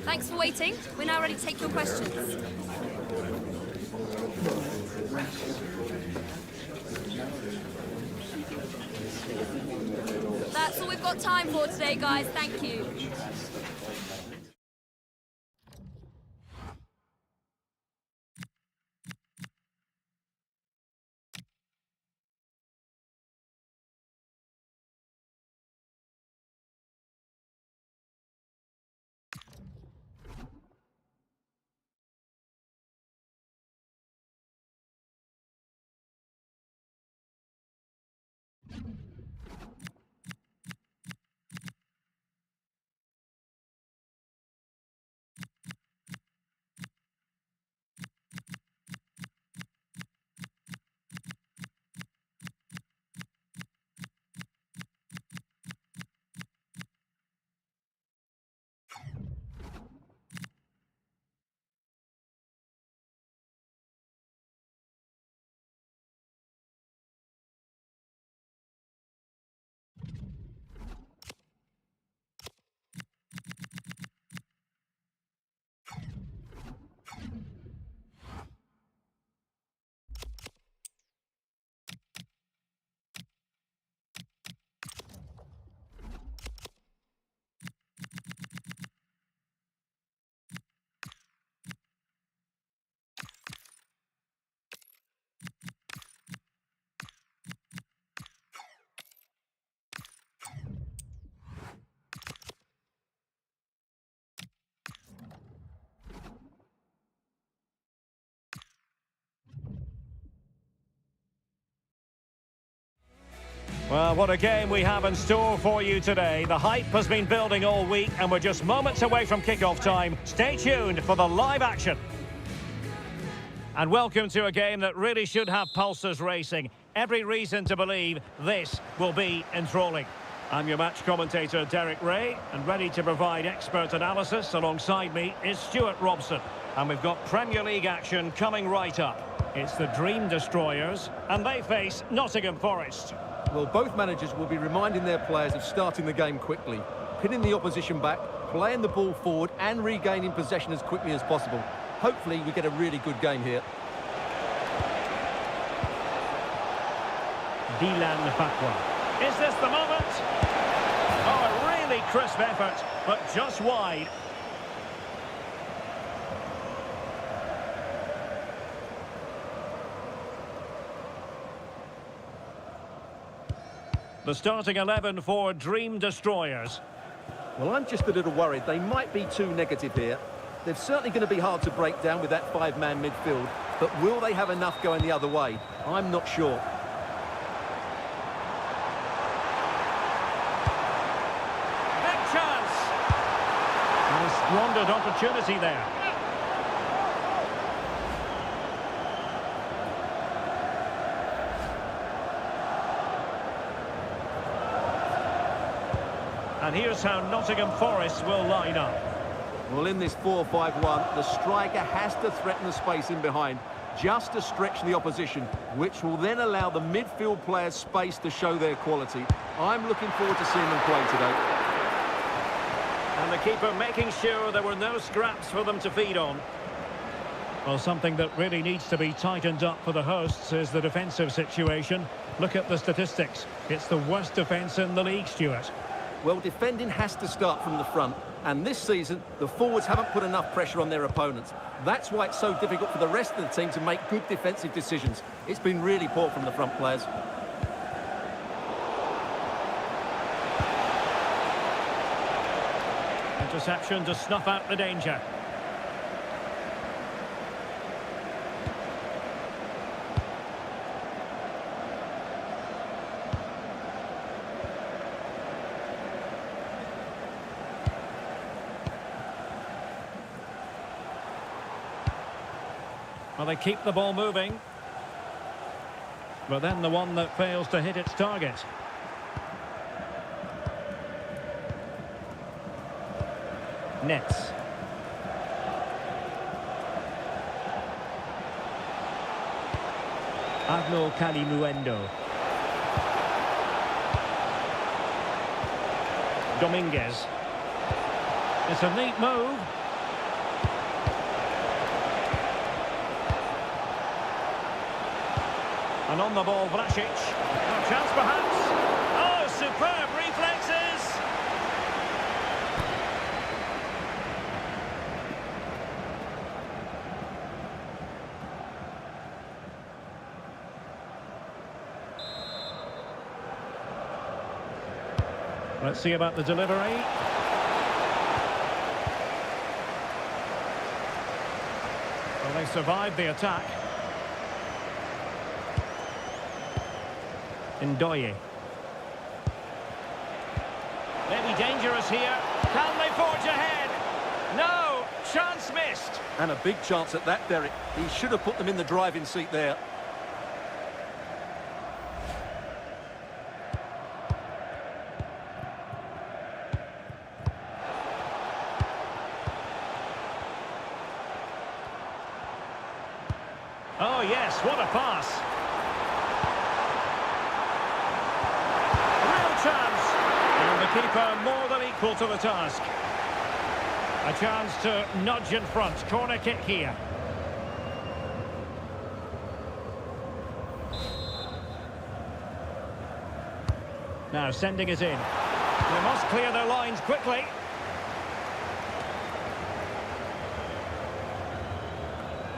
Thanks for waiting. We're now ready to take your questions. That's all we've got time for today, guys. Thank you. Well, what a game we have in store for you today. The hype has been building all week and we're just moments away from kickoff time. Stay tuned for the live action. And welcome to a game that really should have pulses racing. Every reason to believe this will be enthralling. I'm your match commentator, Derek Ray, and ready to provide expert analysis alongside me is Stuart Robson. And we've got Premier League action coming right up. It's the Dream Destroyers, and they face Nottingham Forest. Well, both managers will be reminding their players of starting the game quickly, pinning the opposition back, playing the ball forward and regaining possession as quickly as possible. Hopefully we get a really good game here. Dilan Fakwa. Is this the moment? Oh, a really crisp effort, but just wide. The starting 11 for Dream Destroyers. Well, I'm just a little worried. They might be too negative here. They're certainly going to be hard to break down with that five-man midfield, but will they have enough going the other way? I'm not sure. Big chance! And a squandered opportunity there. And here's how Nottingham Forest will line up. Well, in this 4-5-1, the striker has to threaten the space in behind, just to stretch the opposition, which will then allow the midfield players space to show their quality. I'm looking forward to seeing them play today. And the keeper making sure there were no scraps for them to feed on. Well, something that really needs to be tightened up for the hosts is the defensive situation. Look at the statistics. It's the worst defence in the league, Stuart. Well, defending has to start from the front, and this season, the forwards haven't put enough pressure on their opponents. That's why it's so difficult for the rest of the team to make good defensive decisions. It's been really poor from the front players. Interception to snuff out the danger. Well, they keep the ball moving. But then the one that fails to hit its target. Nets. Arnaud Calimuendo. Dominguez. It's a neat move. And on the ball, Vlasic. Oh, chance perhaps. Oh, superb reflexes. Let's see about the delivery. Well, they survived the attack. Ndoye. Maybe dangerous here. Can they forge ahead? No! Chance missed. And a big chance at that, Derek. He should have put them in the driving seat there. Oh, yes, what a pass. Real chance. And the keeper more than equal to the task. A chance to nudge in front. Corner kick here. Now sending it in. They must clear their lines quickly.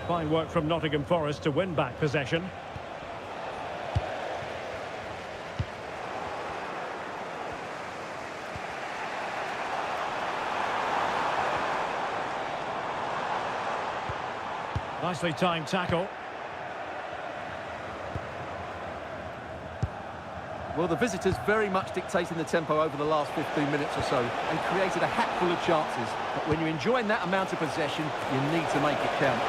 Fine work from Nottingham Forest to win back possession. Nicely timed tackle. Well, the visitors very much dictating the tempo over the last 15 minutes or so and created a hatful of chances. But when you're enjoying that amount of possession, you need to make it count.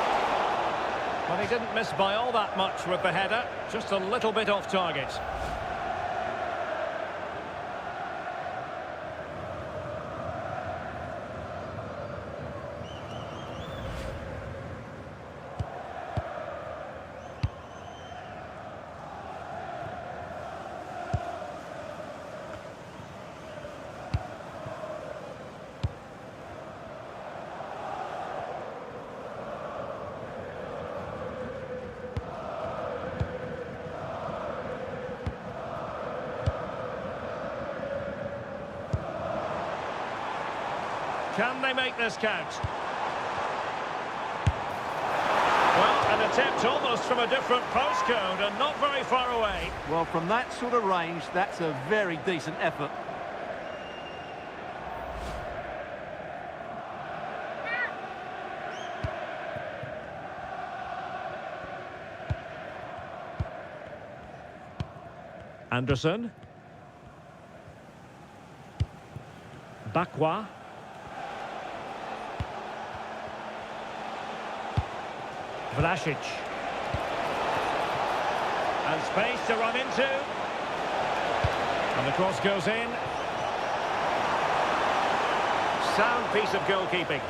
Well, he didn't miss by all that much with the header, just a little bit off target. Can they make this count? Well, an attempt almost from a different postcode and not very far away. Well, from that sort of range, that's a very decent effort. Anderson. Bakwa. Vlasic. And space to run into. And the cross goes in. Sound piece of goalkeeping.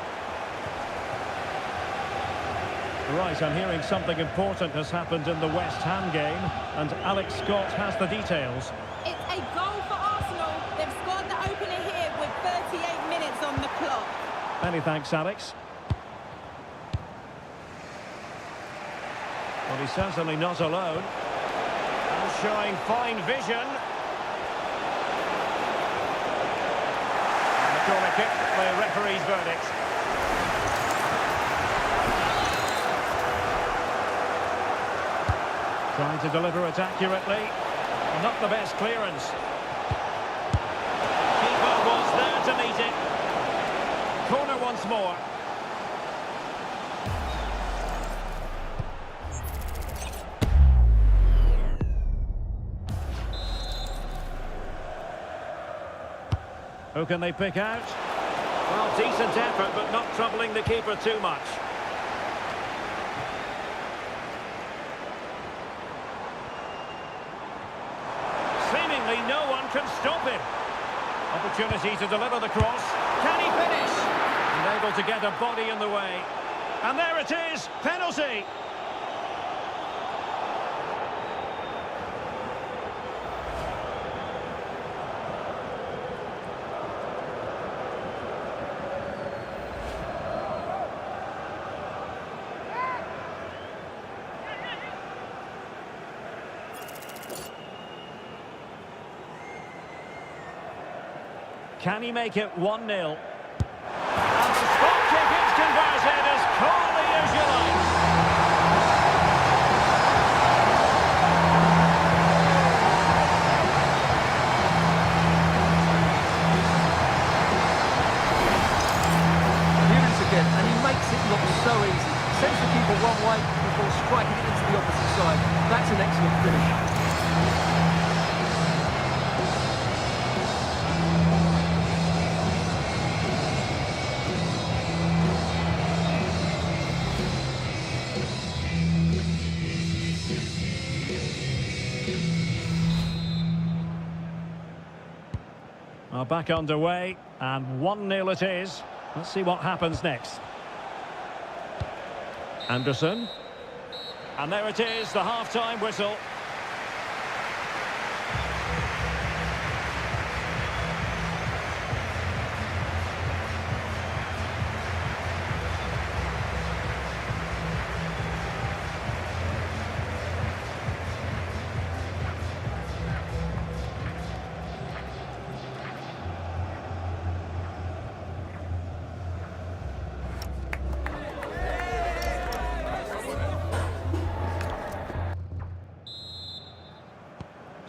Right, I'm hearing something important has happened in the West Ham game, and Alex Scott has the details. It's a goal for Arsenal. They've scored the opener here with 38 minutes on the clock. Many thanks, Alex. Well, he's certainly not alone. And showing fine vision. And the corner kick, the referee's verdict. Trying to deliver it accurately. Not the best clearance. Keeper was there to meet it. Corner once more. Who can they pick out? Well, decent effort, but not troubling the keeper too much. Seemingly no one can stop him. Opportunity to deliver the cross. Can he finish? And able to get a body in the way. And there it is, penalty. Can he make it 1-0? And the spot kick is converted as coolly as you like. Here it is again, and he makes it look so easy. Sends the keeper one way before striking it into the opposite side. That's an excellent finish. Back underway, and 1-0 it is. Let's see what happens next. Anderson. And there it is, the half-time whistle.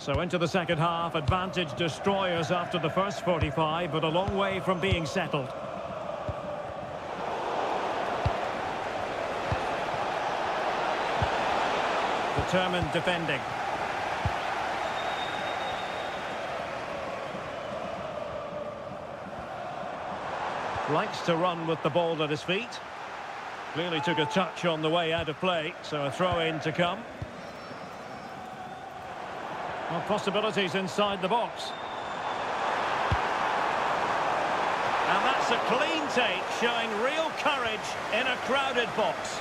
So into the second half, advantage destroyers after the first 45, but a long way from being settled. Determined defending. Likes to run with the ball at his feet. Clearly took a touch on the way out of play, so a throw-in to come. Well, possibilities inside the box. And that's a clean take, showing real courage in a crowded box.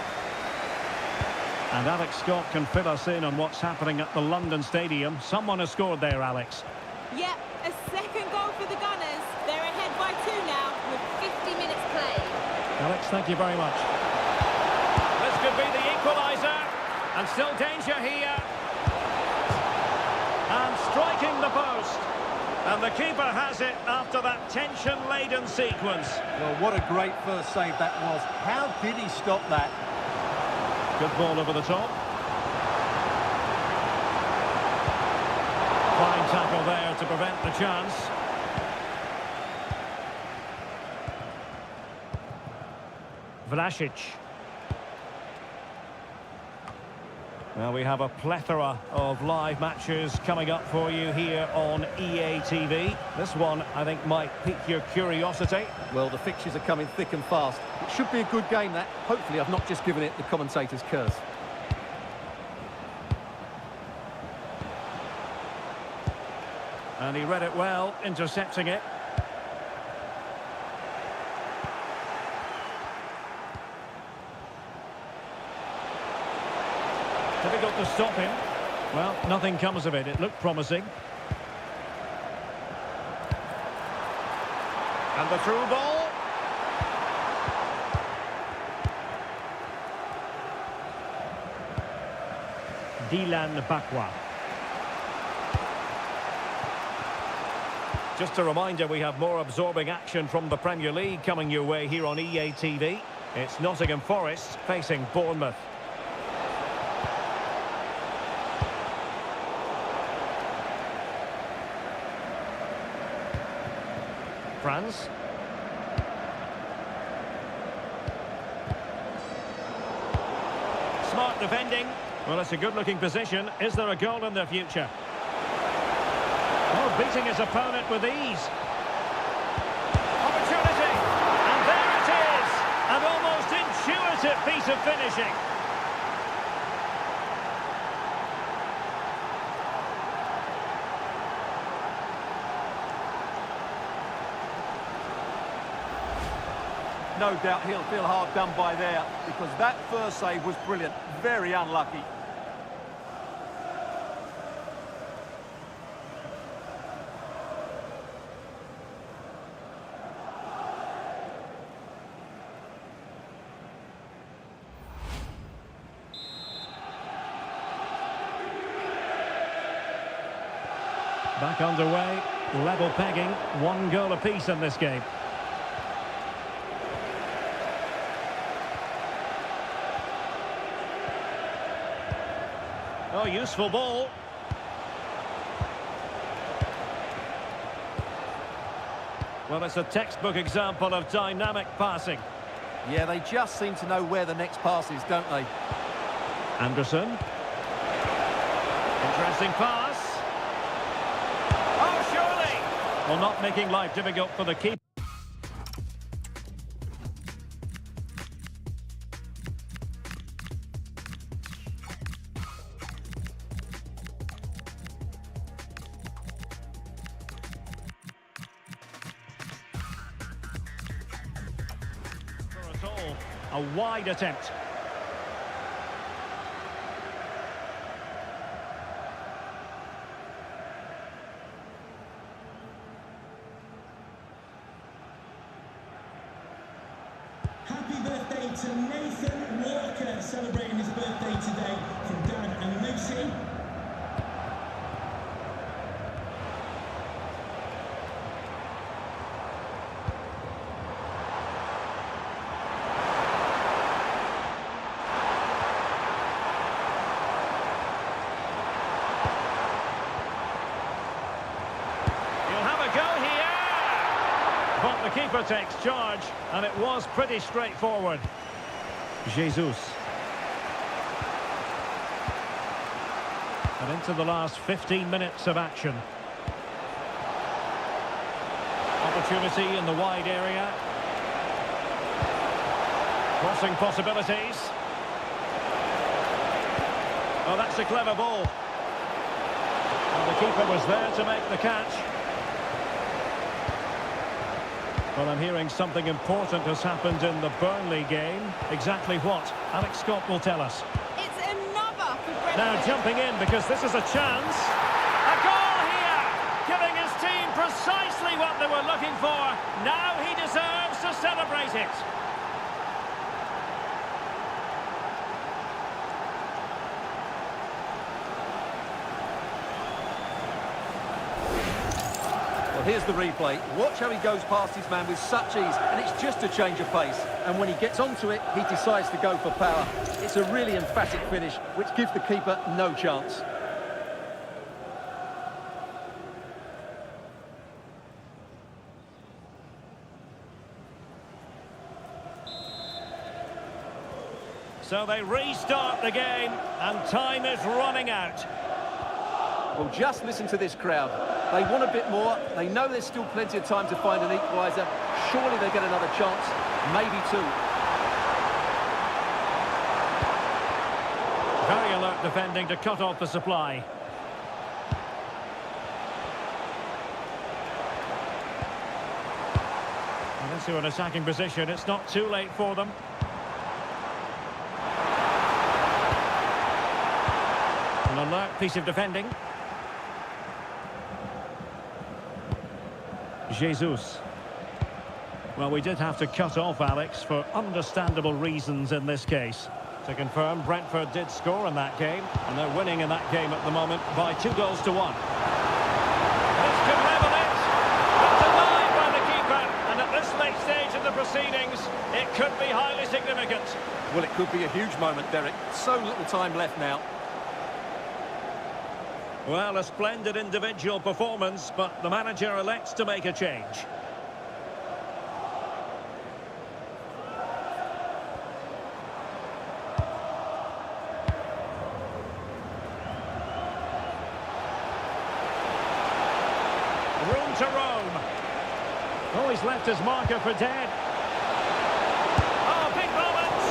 And Alex Scott can fill us in on what's happening at the London Stadium. Someone has scored there, Alex. Yep, a second goal for the Gunners. They're ahead by 2 now with 50 minutes played. Alex, thank you very much. This could be the equaliser. And still danger here. And striking the post. And the keeper has it after that tension-laden sequence. Well, what a great first save that was. How did he stop that? Good ball over the top. Fine tackle there to prevent the chance. Vlasic. Well, we have a plethora of live matches coming up for you here on EA TV. This one, I think, might pique your curiosity. Well, the fixtures are coming thick and fast. It should be a good game, that. Hopefully, I've not just given it the commentator's curse. And he read it well, intercepting it. Difficult to stop him. Well, nothing comes of it. It looked promising. And the through ball. Dylan Bakwa. Just a reminder, we have more absorbing action from the Premier League coming your way here on EA TV. It's Nottingham Forest facing Bournemouth. France. Smart defending. Well, it's a good-looking position. Is there a goal in the future? Oh, beating his opponent with ease. Opportunity. And there it is. An almost intuitive piece of finishing. No doubt he'll feel hard done by there, because that first save was brilliant. Very unlucky. Back underway. Level pegging, 1 goal apiece in this game. Oh, useful ball. Well, it's a textbook example of dynamic passing. Yeah, they just seem to know where the next pass is, don't they? Anderson. Interesting pass. Oh, surely! Well, not making life difficult for the keeper. A wide attempt. Happy birthday to Nathan Walker, celebrating his birthday today from Dad and Lucy. But the keeper takes charge, and it was pretty straightforward. Jesus. And into the last 15 minutes of action. Opportunity in the wide area. Crossing possibilities. Oh, that's a clever ball. And the keeper was there to make the catch. Well, I'm hearing something important has happened in the Burnley game. Exactly what? Alex Scott will tell us. It's another for Brentford. Now jumping in because this is a chance. A goal here! Giving his team precisely what they were looking for. Now he deserves to celebrate it. Here's the replay. Watch how he goes past his man with such ease, and it's just a change of pace. And when he gets onto it, he decides to go for power. It's a really emphatic finish, which gives the keeper no chance. So they restart the game, and time is running out. Well, just listen to this crowd. They want a bit more. They know there's still plenty of time to find an equaliser. Surely they get another chance, maybe two. Very alert defending to cut off the supply. And into an attacking position. It's not too late for them. An alert piece of defending. Jesus. Well, we did have to cut off Alex for understandable reasons in this case. To confirm, Brentford did score in that game, and they're winning in that game at the moment by 2-1. This could level it, but denied by the keeper, and at this late stage in the proceedings, it could be highly significant. Well, it could be a huge moment, Derek. So little time left now. Well, a splendid individual performance, but the manager elects to make a change. Room to roam. Oh, he's left his marker for dead. Oh, big moment!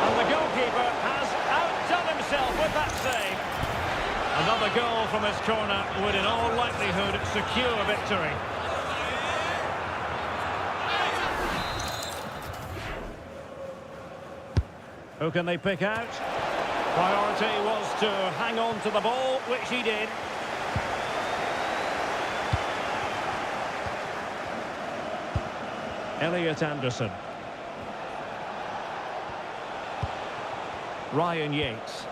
And the goalkeeper has outdone himself with that save. Another goal from his corner would in all likelihood secure victory. Who can they pick out? Priority was to hang on to the ball, which he did. Elliot Anderson. Ryan Yates.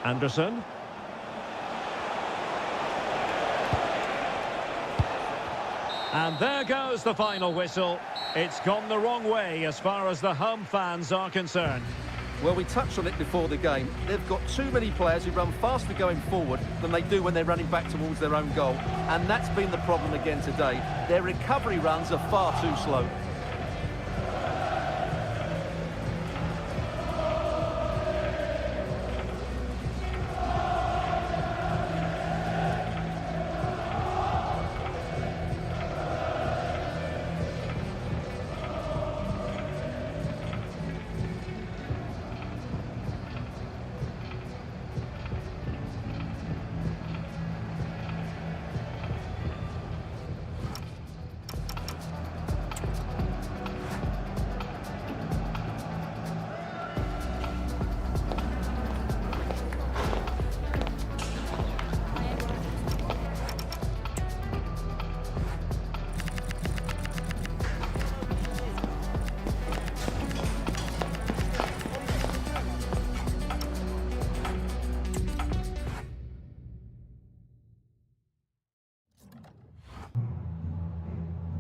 Anderson. And there goes the final whistle. It's gone the wrong way as far as the home fans are concerned. Well, we touched on it before the game. They've got too many players who run faster going forward than they do when they're running back towards their own goal. And that's been the problem again today. Their recovery runs are far too slow.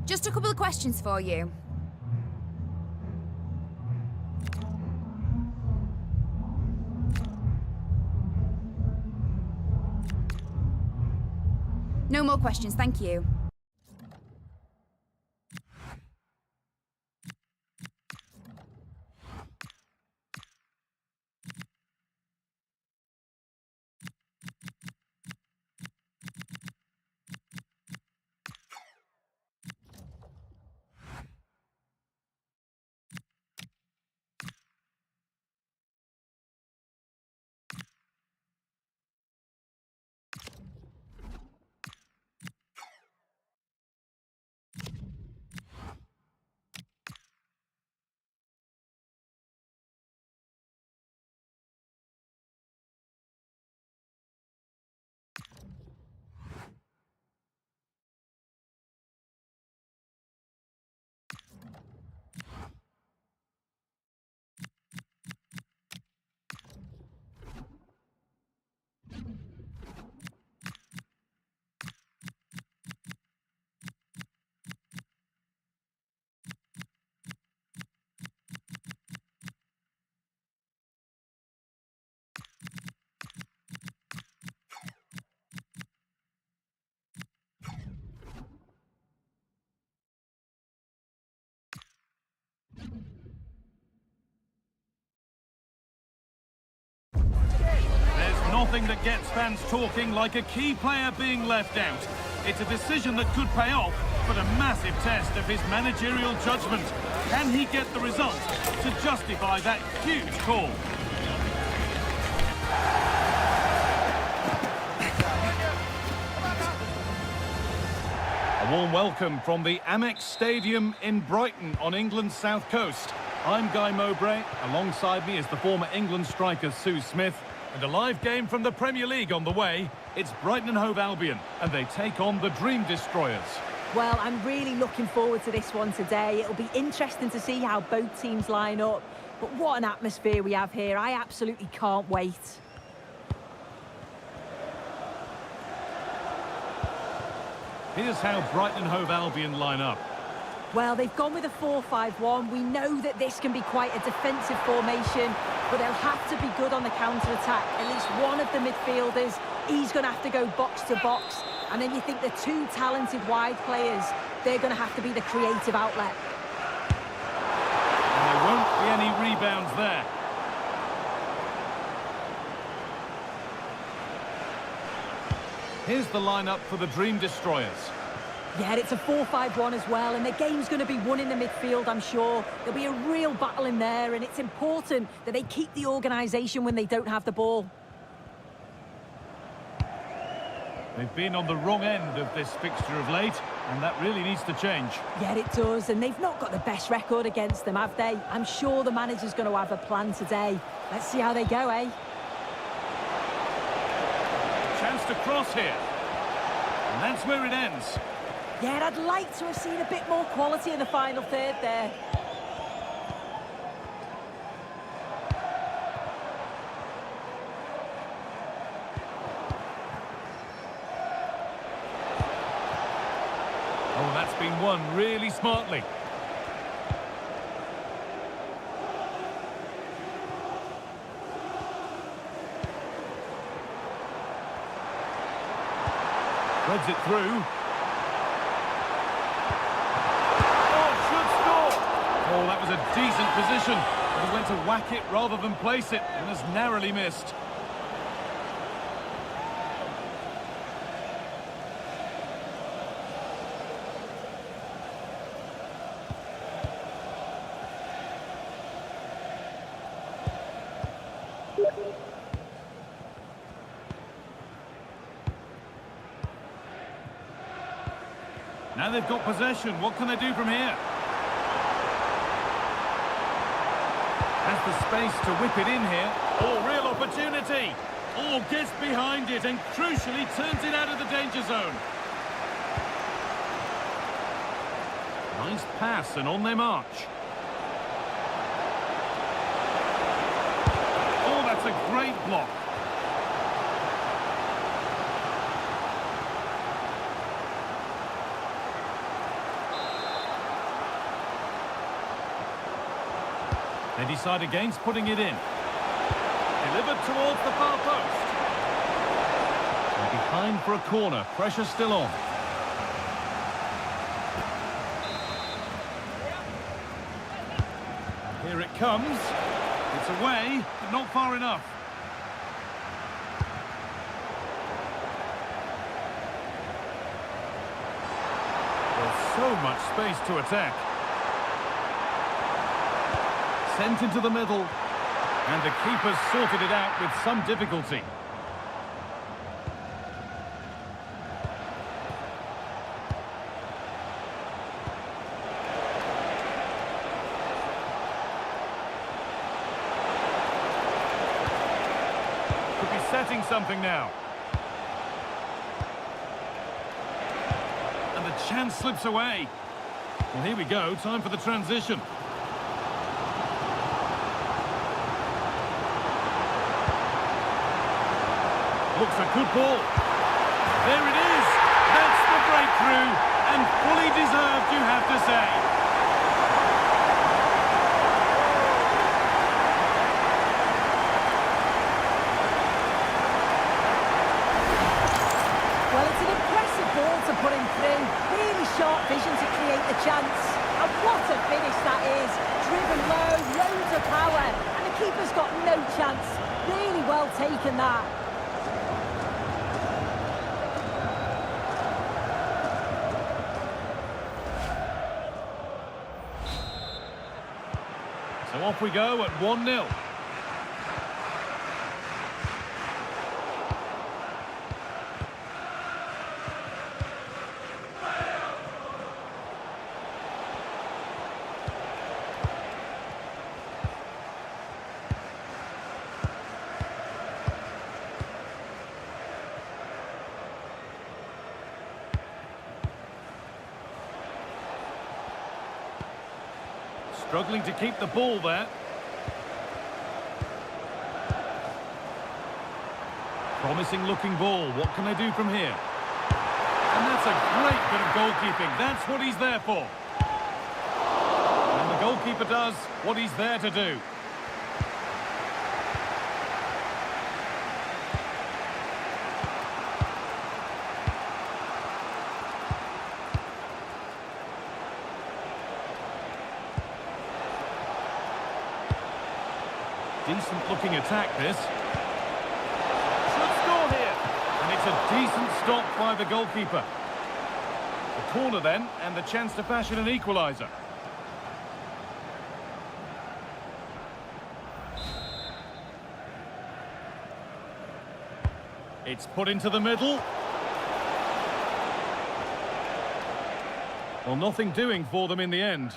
Just a couple of questions for you. No more questions, thank you. Nothing that gets fans talking like a key player being left out. It's a decision that could pay off, but a massive test of his managerial judgment. Can he get the result to justify that huge call? A warm welcome from the Amex Stadium in Brighton on England's south coast. I'm Guy Mowbray. Alongside me is the former England striker Sue Smith. And a live game from the Premier League on the way. It's Brighton and Hove Albion, and they take on the Dream Destroyers. Well, I'm really looking forward to this one today. It'll be interesting to see how both teams line up. But what an atmosphere we have here. I absolutely can't wait. Here's how Brighton and Hove Albion line up. Well, they've gone with a 4-5-1. We know that this can be quite a defensive formation, but they'll have to be good on the counter-attack. At least one of the midfielders, he's going to have to go box to box. And then you think the two talented wide players, they're going to have to be the creative outlet. And there won't be any rebounds there. Here's the lineup for the Dream Destroyers. Yeah, it's a 4-5-1 as well, and the game's going to be won in the midfield, I'm sure. There'll be a real battle in there, and it's important that they keep the organisation when they don't have the ball. They've been on the wrong end of this fixture of late, and that really needs to change. Yeah, it does, and they've not got the best record against them, have they? I'm sure the manager's going to have a plan today. Let's see how they go, eh? Chance to cross here. And that's where it ends. Yeah, I'd like to have seen a bit more quality in the final third there. Oh, that's been won really smartly. Threads it through. Oh, should score! Oh, that was a decent position. But he went to whack it rather than place it and has narrowly missed. Now they've got possession. What can they do from here? Has the space to whip it in here. Oh, real opportunity. Oh, gets behind it and crucially turns it out of the danger zone. Nice pass and on their march. Oh, that's a great block. They decide against putting it in. Delivered towards the far post. And behind for a corner. Pressure still on. Here it comes. It's away, but not far enough. There's so much space to attack. Sent into the middle, and the keeper's sorted it out with some difficulty. Could be setting something now. And the chance slips away. Well, here we go, time for the transition. Looks a good ball. There it is. That's the breakthrough. And fully deserved, you have to say. Well, it's an impressive ball to put him through. Really sharp vision to create the chance. And what a finish that is. Driven low, loads of power. And the keeper's got no chance. Really well taken that. So off we go at 1-0. Struggling to keep the ball there. Promising looking ball. What can they do from here? And that's a great bit of goalkeeping. That's what he's there for. And the goalkeeper does what he's there to do. Decent looking attack this. Should score here. And it's a decent stop by the goalkeeper. The corner then, and the chance to fashion an equaliser. It's put into the middle. Well, nothing doing for them in the end.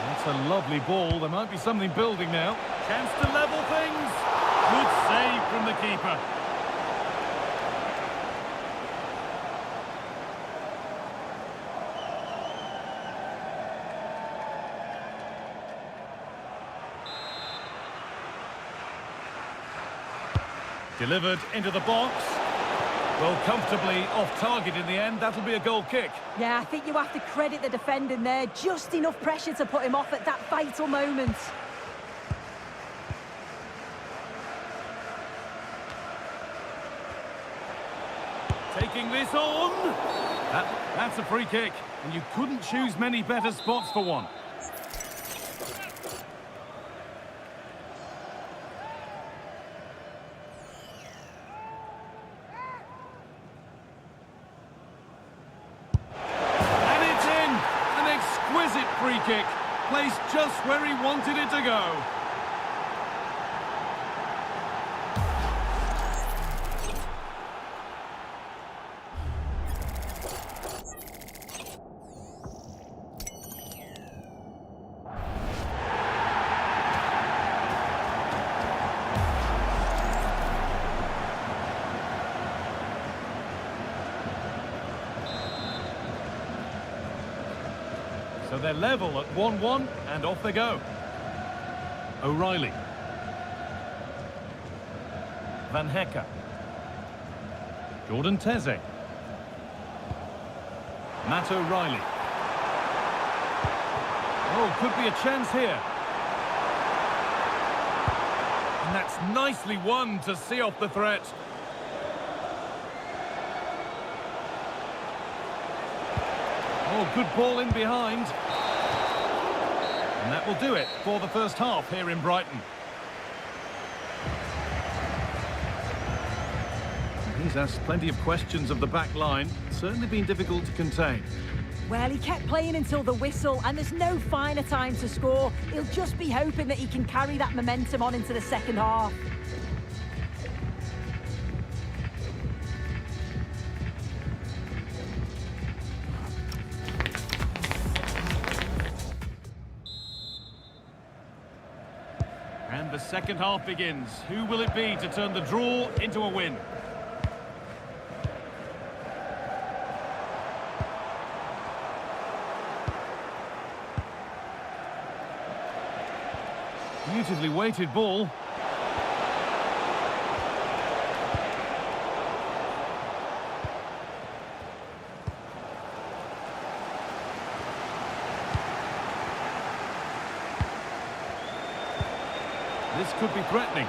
That's a lovely ball. There might be something building now. Chance to level things. Good save from the keeper. Delivered into the box. Well, comfortably off target in the end. That'll be a goal kick. Yeah, I think you have to credit the defending there. Just enough pressure to put him off at that vital moment. Taking this on. That's a free kick. And you couldn't choose many better spots for one. Free kick, placed just where he wanted it to go. So they're level at 1-1, and off they go. O'Reilly. Van Hecker. Jordan Teze. Matt O'Reilly. Oh, could be a chance here. And that's nicely won to see off the threat. Oh, good ball in behind. And that will do it for the first half here in Brighton. He's asked plenty of questions of the back line. Certainly been difficult to contain. Well, he kept playing until the whistle, and there's no finer time to score. He'll just be hoping that he can carry that momentum on into the second half. And the second half begins. Who will it be to turn the draw into a win? Beautifully weighted ball. This could be threatening.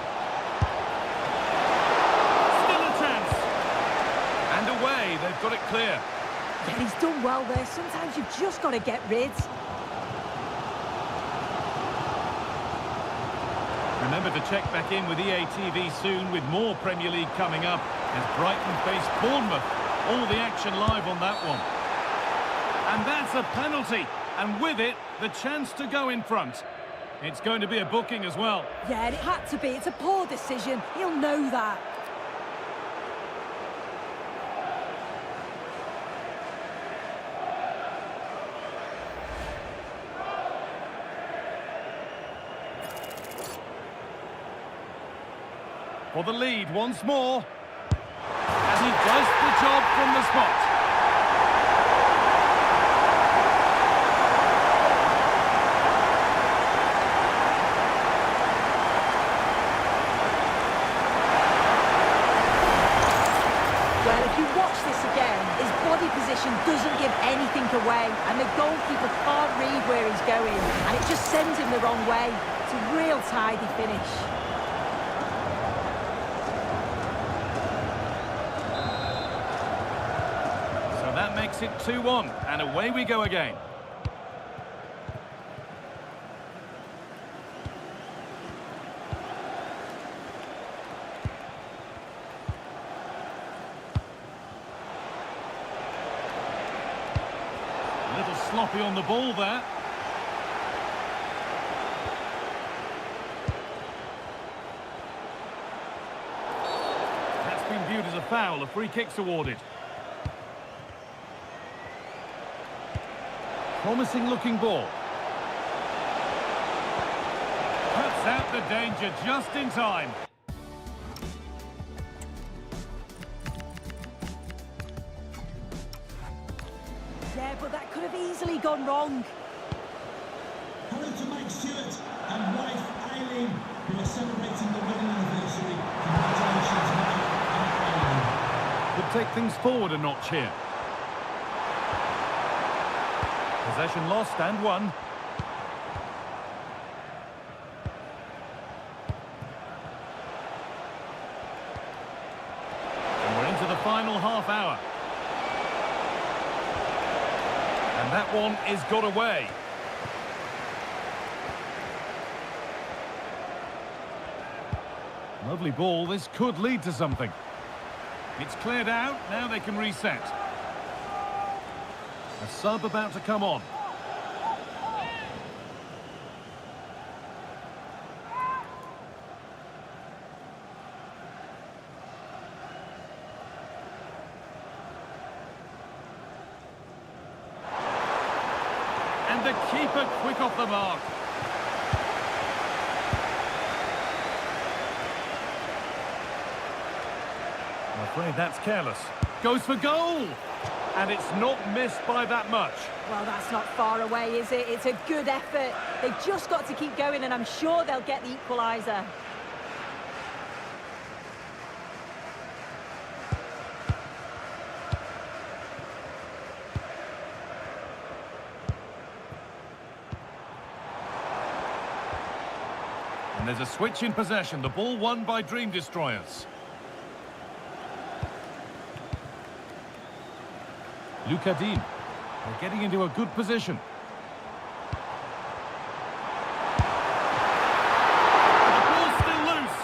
Still a chance. And away, they've got it clear. Yeah, he's done well there. Sometimes you've just got to get rid. Remember to check back in with EA TV soon with more Premier League coming up as Brighton face Bournemouth. All the action live on that one. And that's a penalty. And with it, the chance to go in front. It's going to be a booking as well. Yeah, and it had to be. It's a poor decision. He'll know that. For the lead once more. And he does the job from the spot. Well, if you watch this again, his body position doesn't give anything away, and the goalkeeper can't read where he's going, and it just sends him the wrong way. It's a real tidy finish. That makes it 2-1, and away we go again. A little sloppy on the ball there. That's been viewed as a foul. A free kick's awarded. Promising looking ball. Cuts out the danger just in time. easily gone wrong. Hello to Mike Stewart and wife Eileen, who are celebrating the wedding anniversary. Congratulations, Mike and Eileen. Could take things forward a notch here. Possession lost and won. And we're into the final half hour. And that one is got away. Lovely ball. This could lead to something. It's cleared out. Now they can reset. A sub about to come on. And the keeper quick off the mark. I'm afraid that's careless. Goes for goal! And it's not missed by that much. Well, that's not far away, is it? It's a good effort. They've just got to keep going, and I'm sure they'll get the equaliser. And there's a switch in possession. The ball won by Dream Destroyers. Lucadine. They're getting into a good position. The ball's still loose.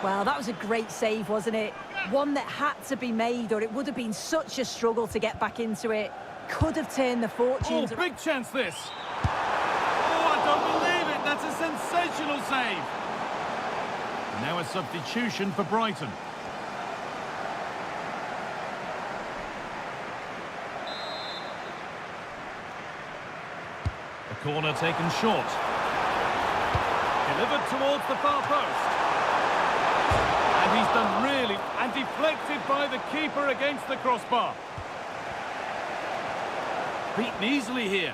Well, that was a great save, wasn't it? One that had to be made, or it would have been such a struggle to get back into it. Could have turned the fortunes. Oh, big chance this. Oh, I don't believe it. That's a sensational save. Now a substitution for Brighton. Corner taken short. Delivered towards the far post. And he's done really, and deflected by the keeper against the crossbar. Beaten easily here.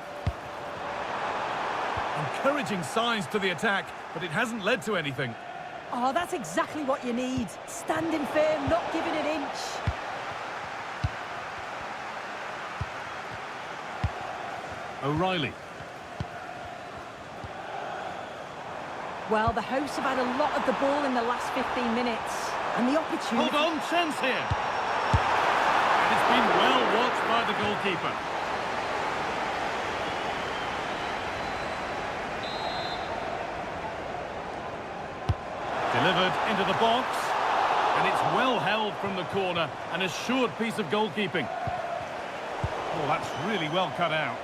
Encouraging signs to the attack, but it hasn't led to anything. Oh, that's exactly what you need. Standing firm, not giving an inch. O'Reilly. Well, the hosts have had a lot of the ball in the last 15 minutes. And the opportunity... Hold on, chance here. And it's been well watched by the goalkeeper. Delivered into the box. And it's well held from the corner. An assured piece of goalkeeping. Oh, that's really well cut out.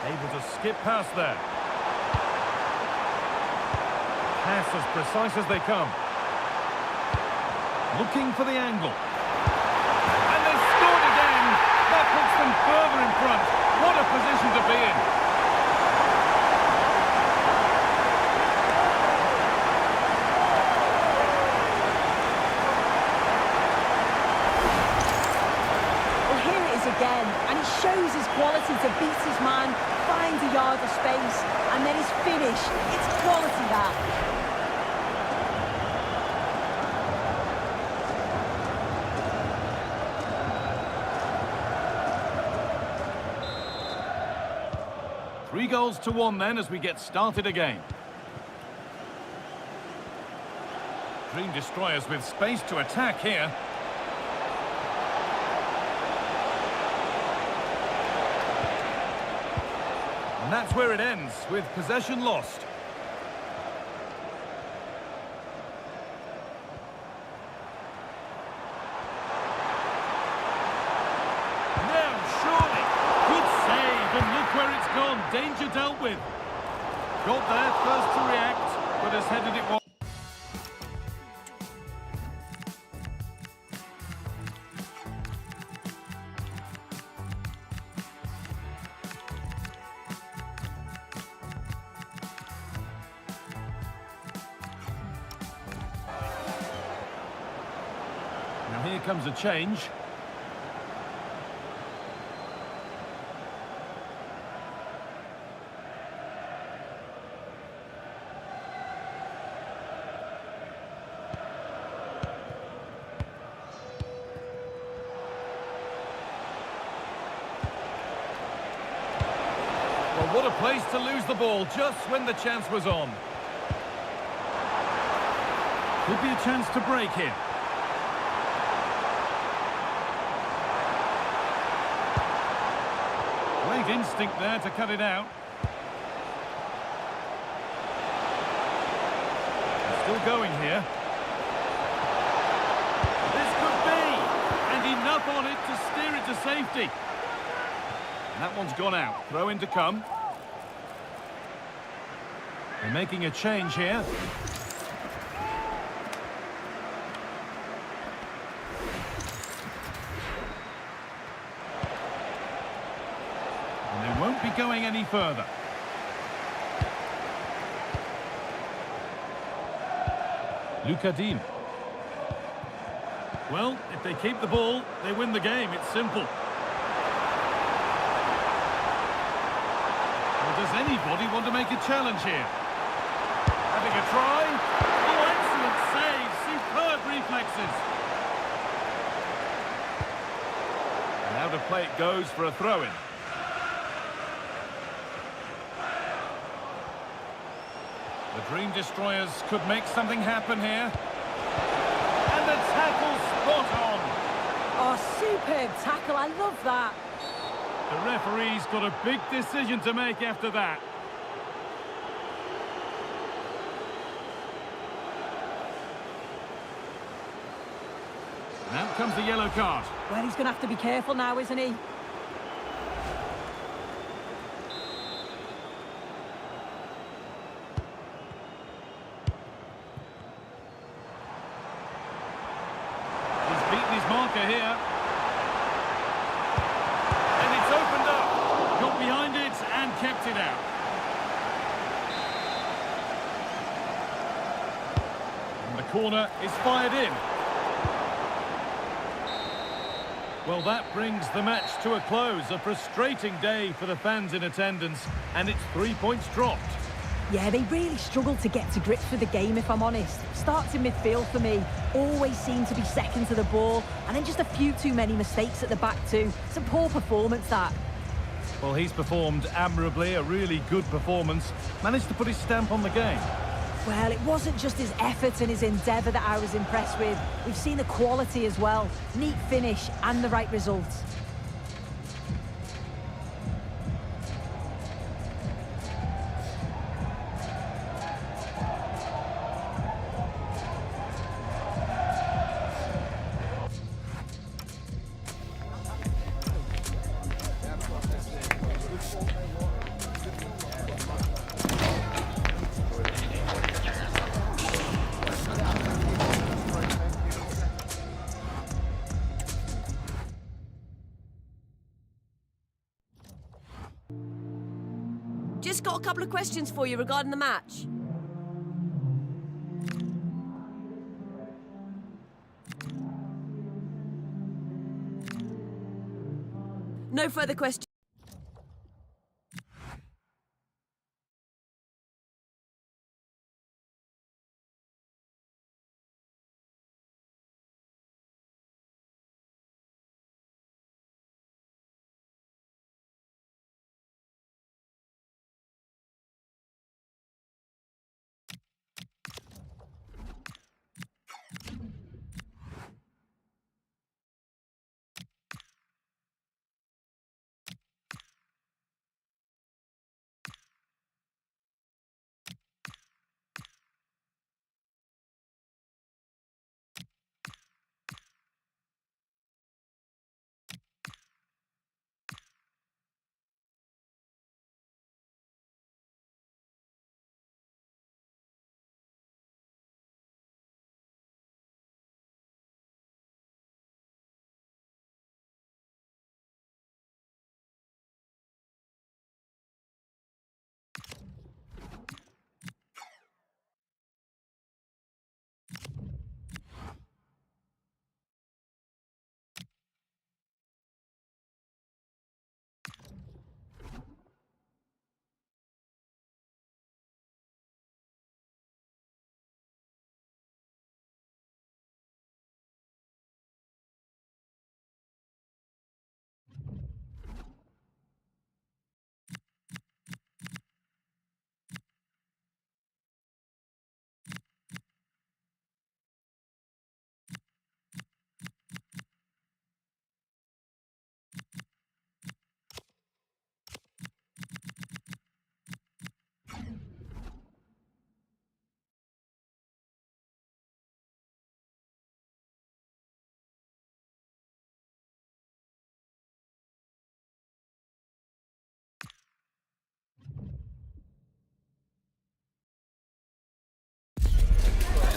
Able to skip past there. Pass as precise as they come. Looking for the angle. And they've scored again. That puts them further in front. What a position to be in. Well, here it is again. And he shows his quality to beat his man, find a yard of space, and then his finish. It's quality, that. 3-1 then as we get started again. Dream Destroyers with space to attack here. And that's where it ends, with possession lost. Where it's gone, danger dealt with. Got there first to react, but has headed it wide. Now here comes a change. what a place to lose the ball just when the chance was on. Could be a chance to break here. Great instinct there to cut it out. Still going here. This could be! And enough on it to steer it to safety. And that one's gone out. Throw in to come. They're making a change here. And they won't be going any further. Lukadim. Well, if they keep the ball, they win the game. It's simple. Well, does anybody want to make a challenge here? Having a try. Oh, excellent save. Superb reflexes. And out of play it goes for a throw-in. The Dream Destroyers could make something happen here. And the tackle spot on. Oh, superb tackle. I love that. The referee's got a big decision to make after that. And out comes the yellow card. Well, he's going to have to be careful now, isn't he? Marker here. And it's opened up. Got behind it and kept it out. And the corner is fired in. Well, that brings the match to a close. A frustrating day for the fans in attendance, and it's 3 points dropped. Yeah, they really struggled to get to grips with the game, if I'm honest. Starts in midfield for me. Always seem to be second to the ball. And then just a few too many mistakes at the back too. It's a poor performance, that. Well, he's performed admirably, a really good performance. Managed to put his stamp on the game. Well, it wasn't just his effort and his endeavour that I was impressed with. We've seen the quality as well. Neat finish and the right results. Just got a couple of questions for you regarding the match. No further questions.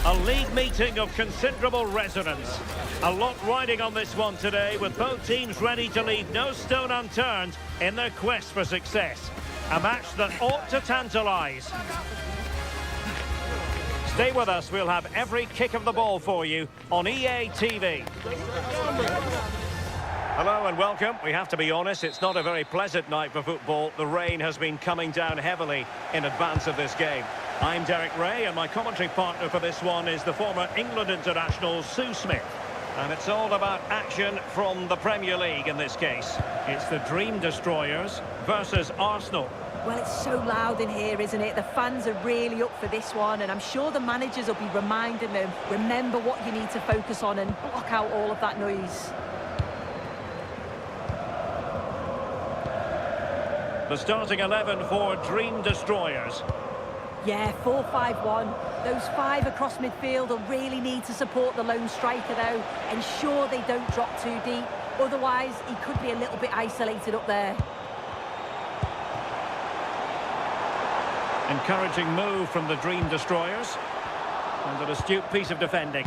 A league meeting of considerable resonance. A lot riding on this one today, with both teams ready to leave no stone unturned in their quest for success. A match that ought to tantalise. Stay with us, we'll have every kick of the ball for you on EA TV. Hello and welcome. We have to be honest, it's not a very pleasant night for football. The rain has been coming down heavily in advance of this game. I'm Derek Ray, and my commentary partner for this one is the former England international Sue Smith. And it's all about action from the Premier League in this case. It's the Dream Destroyers versus Arsenal. Well, it's so loud in here, isn't it? The fans are really up for this one, and I'm sure the managers will be reminding them, remember what you need to focus on and block out all of that noise. The starting 11 for Dream Destroyers. Yeah, 4-5-1. Those five across midfield will really need to support the lone striker, though. Ensure they don't drop too deep. Otherwise, he could be a little bit isolated up there. Encouraging move from the Dream Destroyers. And an astute piece of defending.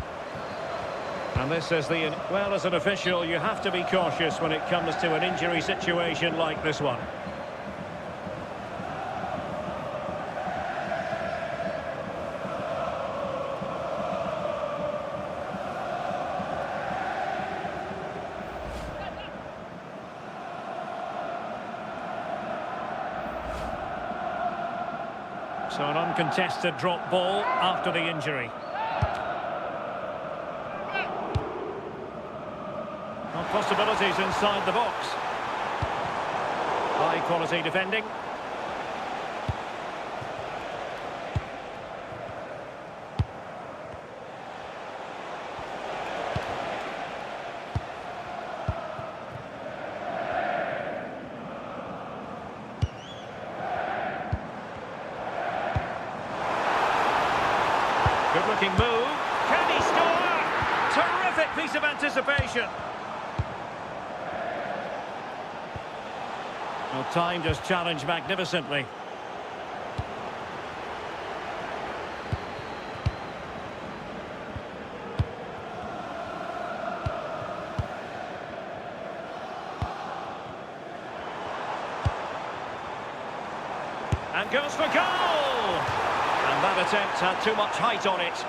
And this is the... Well, as an official, you have to be cautious when it comes to an injury situation like this one. So an uncontested drop ball after the injury. Well, possibilities inside the box. High quality defending. Good-looking move. Can he score? Terrific piece of anticipation. Well, time just challenged magnificently. And goes for goal! And that attempt had too much height on it.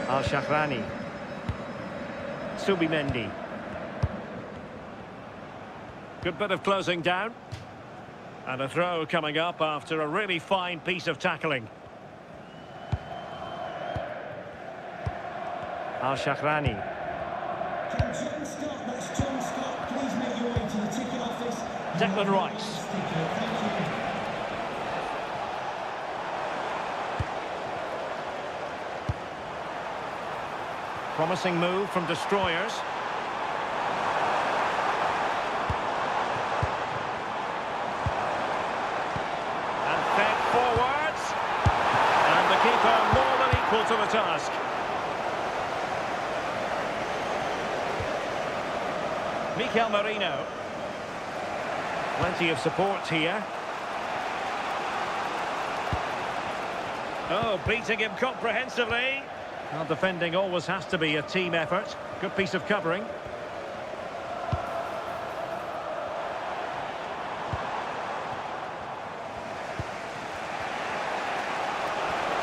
Al-Shahrani. Subimendi. Good bit of closing down. And a throw coming up after a really fine piece of tackling. Al-Shahrani. John Scott, that's John Scott. Please make your way to the ticket office. Declan Rice. Thank you. Promising move from Destroyers. And fed forwards. And the keeper more than equal to the task. Mikel Merino. Plenty of support here. Oh, beating him comprehensively. Well, defending always has to be a team effort. Good piece of covering.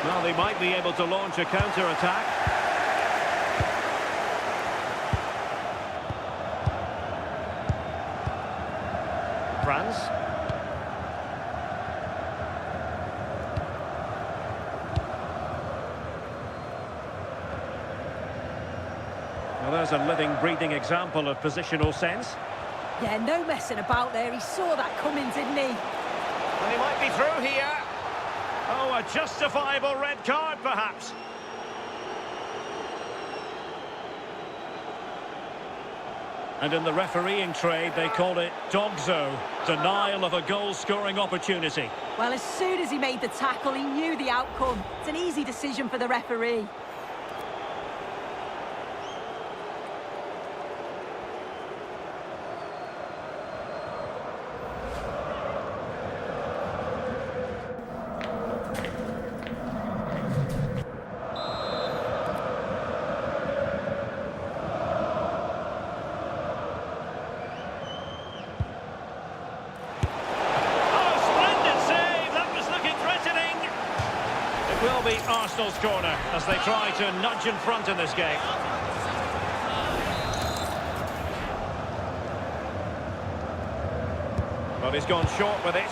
Well, they might be able to launch a counter-attack. France. Well, there's a living, breathing example of positional sense. Yeah, no messing about there. He saw that coming, didn't he? And he might be through here. Oh, a justifiable red card, perhaps. And in the refereeing trade, they call it dogzo, denial of a goal-scoring opportunity. Well, as soon as he made the tackle, he knew the outcome. It's an easy decision for the referee. Will be Arsenal's corner as they try to nudge in front in this game. But he's gone short with it.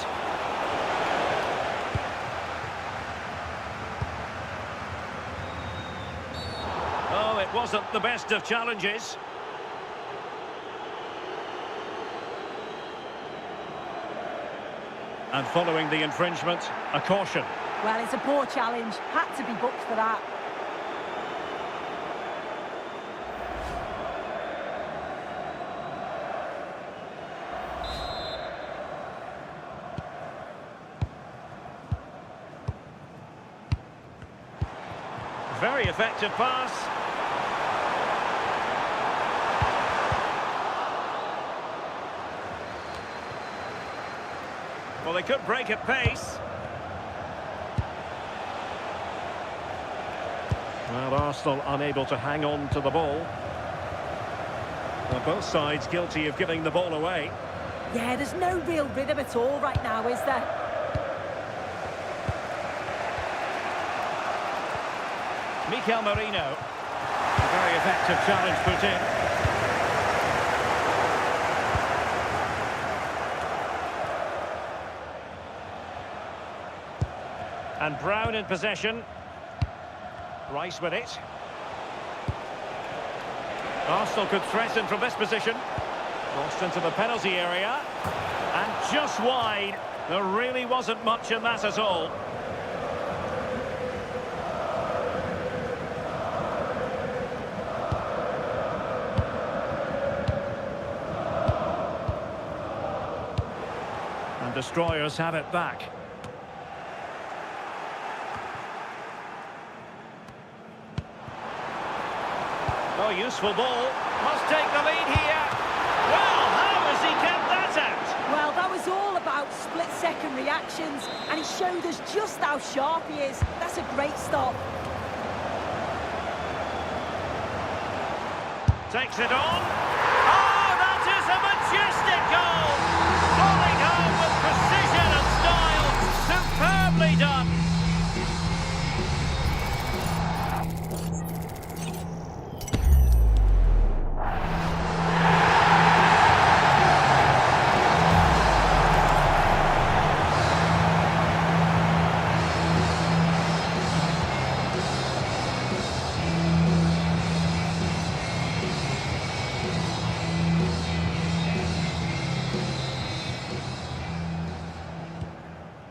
Oh, it wasn't the best of challenges. And following the infringement, a caution. Well, it's a poor challenge. Had to be booked for that. Very effective pass. Well, they could break at pace. Well, Arsenal unable to hang on to the ball. Well, both sides guilty of giving the ball away. Yeah, there's no real rhythm at all right now, is there? Mikel Merino. A very effective challenge put in. And Brown in possession. Rice with it. Arsenal could threaten from this position. Crossed into the penalty area. And just wide. There really wasn't much in that at all. And Destroyers have it back. Oh, useful ball. Must take the lead here. Well, how has he kept that out? Well, that was all about split-second reactions, and he showed us just how sharp he is. That's a great stop. Takes it on. Oh, that is a majestic goal! Falling home with precision and style. Superbly done.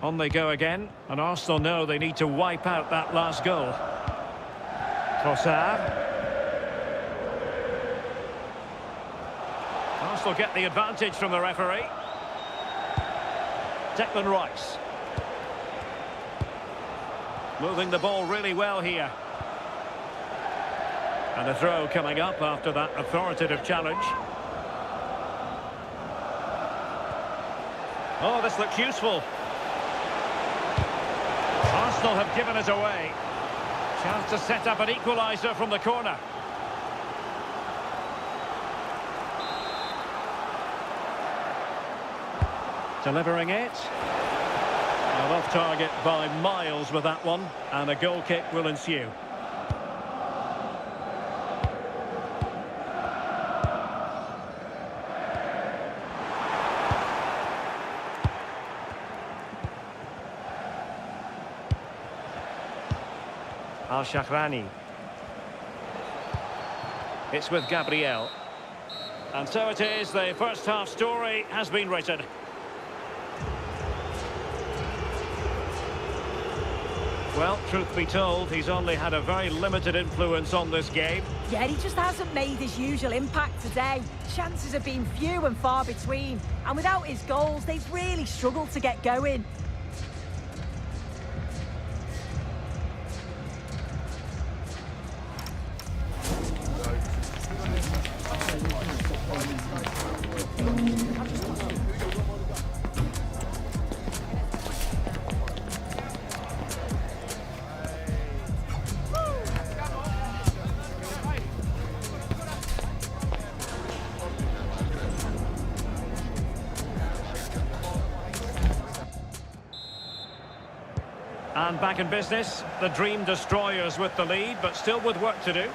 On they go again, and Arsenal know they need to wipe out that last goal. Trossard. Arsenal get the advantage from the referee. Declan Rice. Moving the ball really well here. And a throw coming up after that authoritative challenge. Oh, this looks useful. Arsenal have given it away. Chance to set up an equaliser from the corner. Delivering it. Well, off target by miles with that one, and a goal kick will ensue. Al-Shahrani. It's with Gabriel. And so it is, the first half story has been written. Well, truth be told, he's only had a very limited influence on this game. Yeah, he just hasn't made his usual impact today. Chances have been few and far between. And without his goals, they've really struggled to get going. And back in business, the Dream Destroyers with the lead, but still with work to do.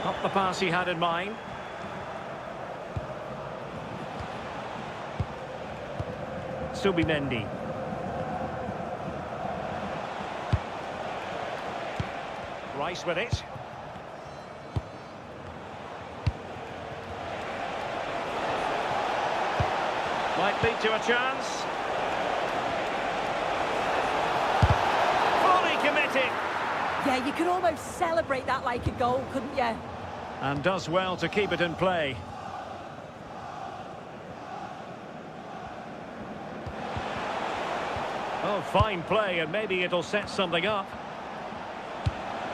Not the pass he had in mind. Subimendi. Rice with it. Might lead to a chance. Fully committed. Yeah, you could almost celebrate that like a goal, couldn't you? And does well to keep it in play. Oh, fine play, and maybe it'll set something up.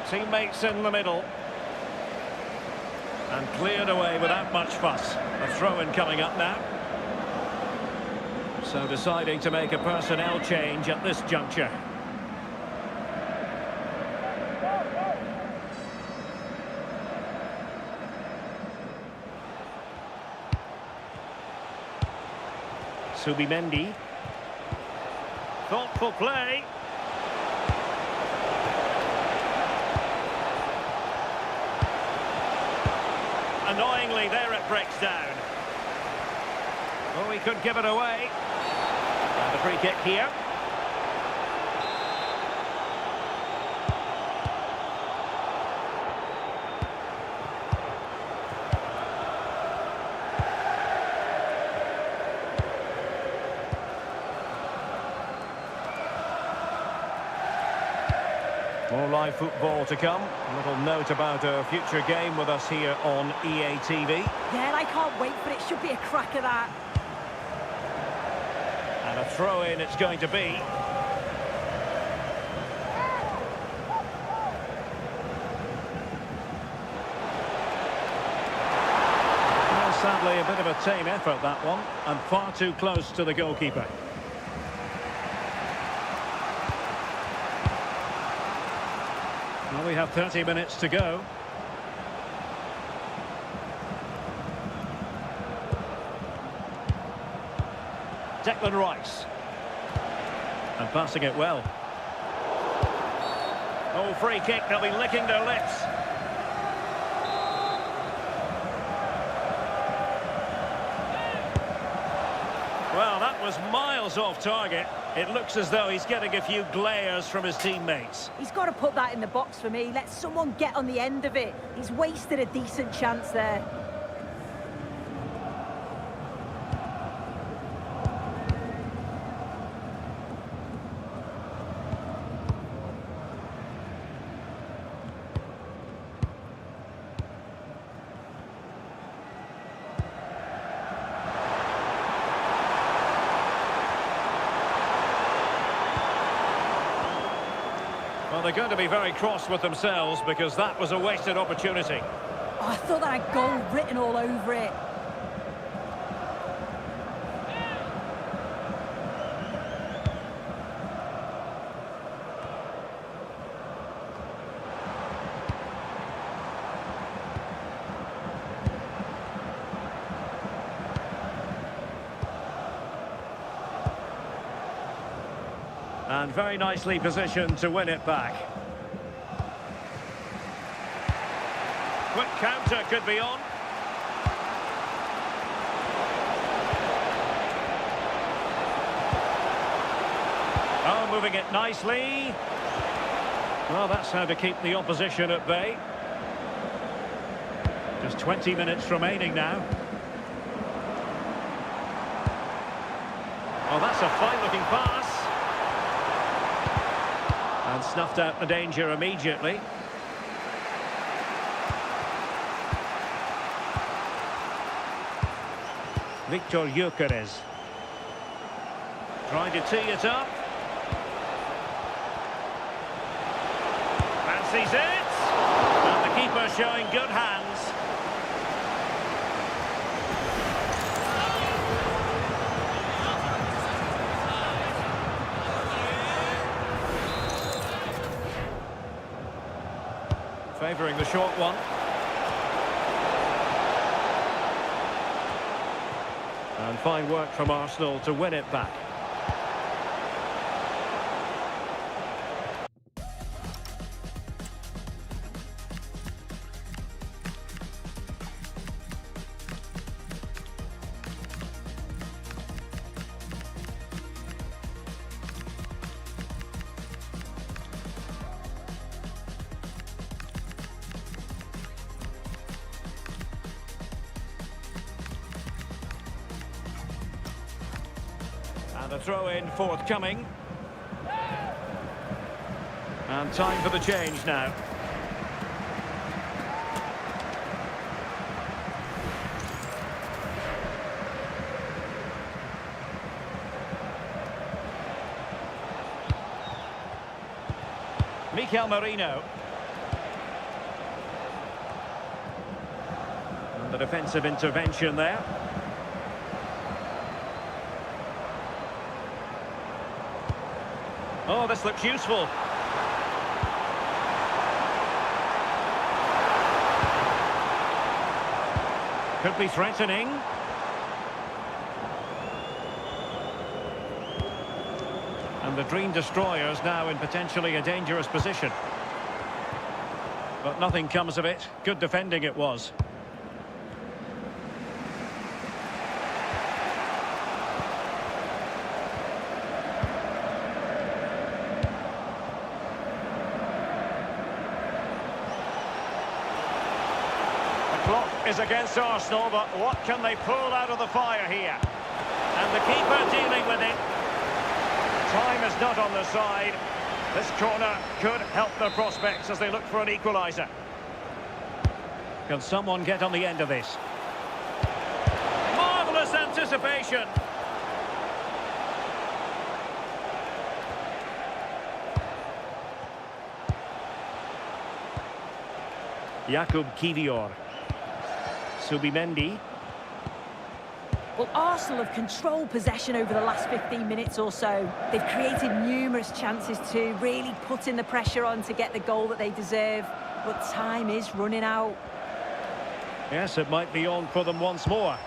Teammates in the middle. And cleared away without much fuss. A throw-in coming up now. So deciding to make a personnel change at this juncture. Subimendi. Thoughtful play. Annoyingly, there it breaks down. Oh, he could give it away. And a free kick here. More live football to come. A little note about a future game with us here on EA TV. Yeah, and I can't wait, but it should be a cracker, that. And a throw-in it's going to be. Well, sadly, a bit of a tame effort, that one, and far too close to the goalkeeper. Well, we have 30 minutes to go. Declan Rice. And passing it well. Oh, free kick, they'll be licking their lips. Well, that was miles off target. It looks as though he's getting a few glares from his teammates. He's got to put that in the box for me. Let someone get on the end of it. He's wasted a decent chance there. Well, they're going to be very cross with themselves because that was a wasted opportunity. Oh, I thought that had goal written all over it. And very nicely positioned to win it back. Quick counter could be on. Oh, moving it nicely. Well, that's how to keep the opposition at bay. Just 20 minutes remaining now. Oh, that's a fine-looking pass. And snuffed out the danger immediately. Victor Gyökeres. Trying to tee it up. Fancies it. And the keeper showing good hands. Favouring the short one. And fine work from Arsenal to win it back. And a throw-in forthcoming. And time for the change now. Mikel Merino. And the defensive intervention there. Oh, this looks useful. Could be threatening. And the Dream Destroyers now in potentially a dangerous position. But nothing comes of it. Good defending it was. Is against Arsenal, but what can they pull out of the fire here? And the keeper dealing with it. Time is not on the side. This corner could help their prospects as they look for an equaliser. Can someone get on the end of this? Marvellous anticipation. Jakub Kiwior. Subimendi. Well, Arsenal have controlled possession over the last 15 minutes or so. They've created numerous chances to really put in the pressure on to get the goal that they deserve. But time is running out. Yes, it might be on for them once more.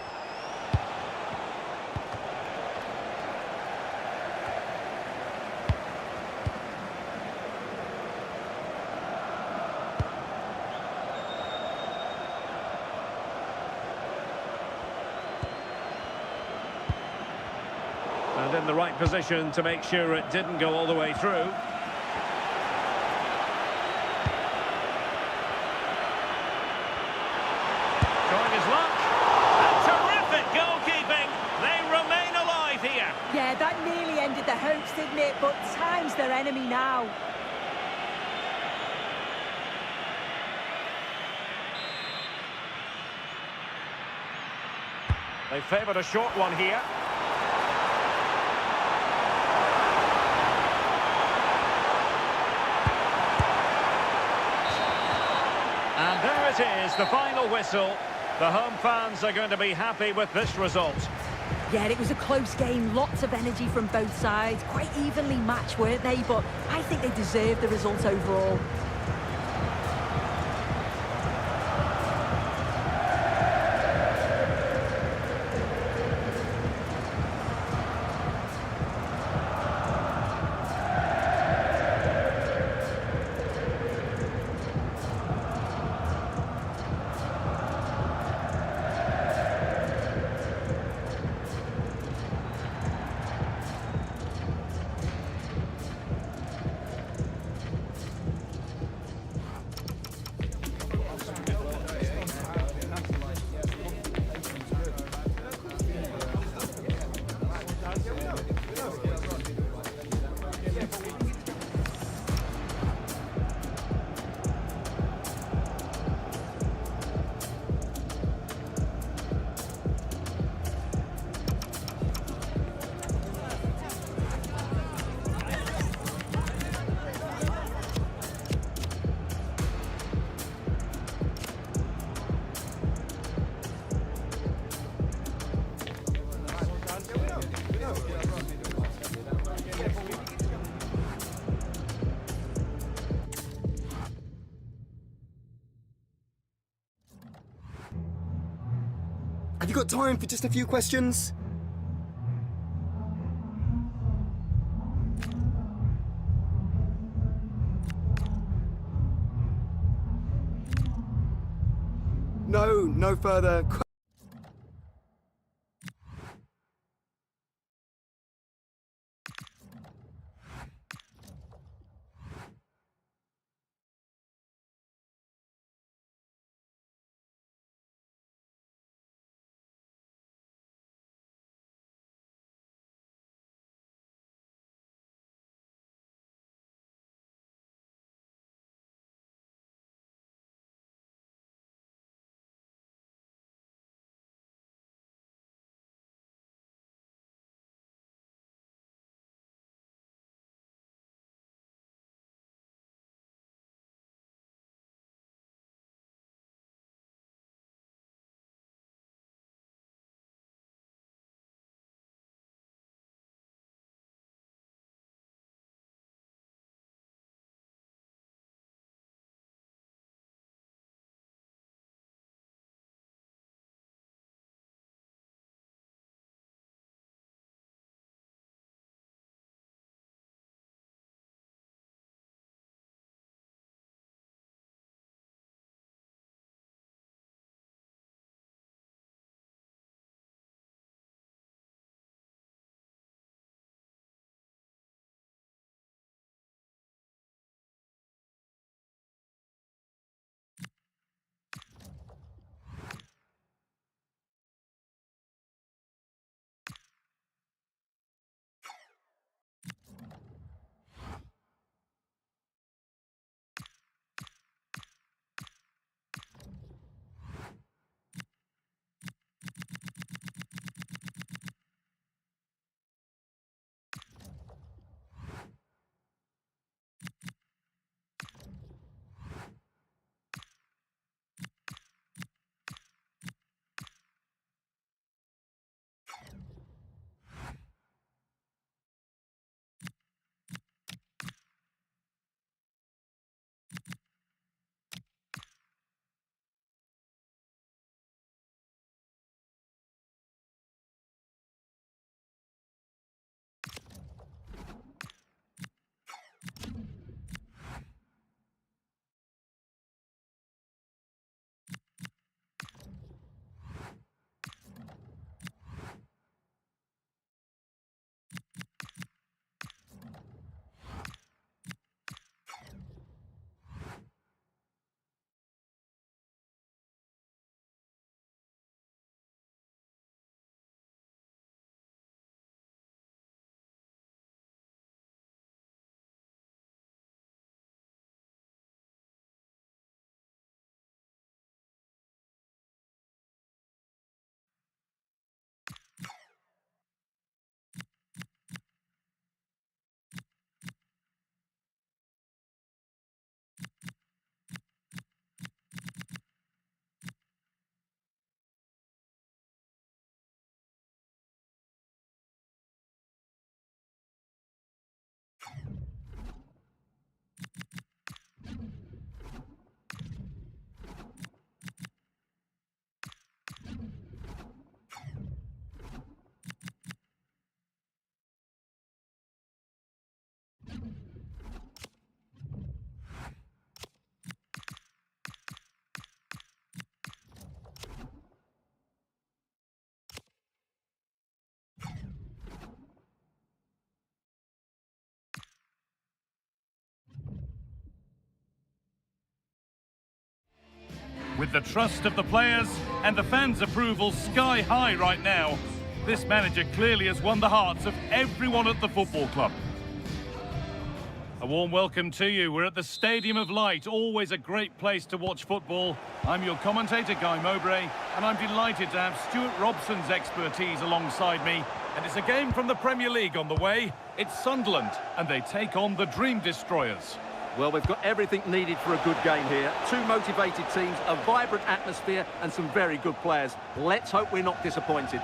And in the right position to make sure it didn't go all the way through. Trying his luck. And terrific goalkeeping. They remain alive here. Yeah, that nearly ended the hopes, didn't it? But time's their enemy now. They favoured a short one here. And there it is, the final whistle. The home fans are going to be happy with this result. Yeah, it was a close game, lots of energy from both sides, quite evenly matched, weren't they? But I think they deserved the result overall. Have you got time for just a few questions? No further questions. With the trust of the players and the fans' approval sky high right now, this manager clearly has won the hearts of everyone at the football club. A warm welcome to you. We're at the Stadium of Light, always a great place to watch football. I'm your commentator, Guy Mowbray, and I'm delighted to have Stuart Robson's expertise alongside me. And it's a game from the Premier League on the way. It's Sunderland, and they take on the Dream Destroyers. Well, we've got everything needed for a good game here. Two motivated teams, a vibrant atmosphere and some very good players. Let's hope we're not disappointed.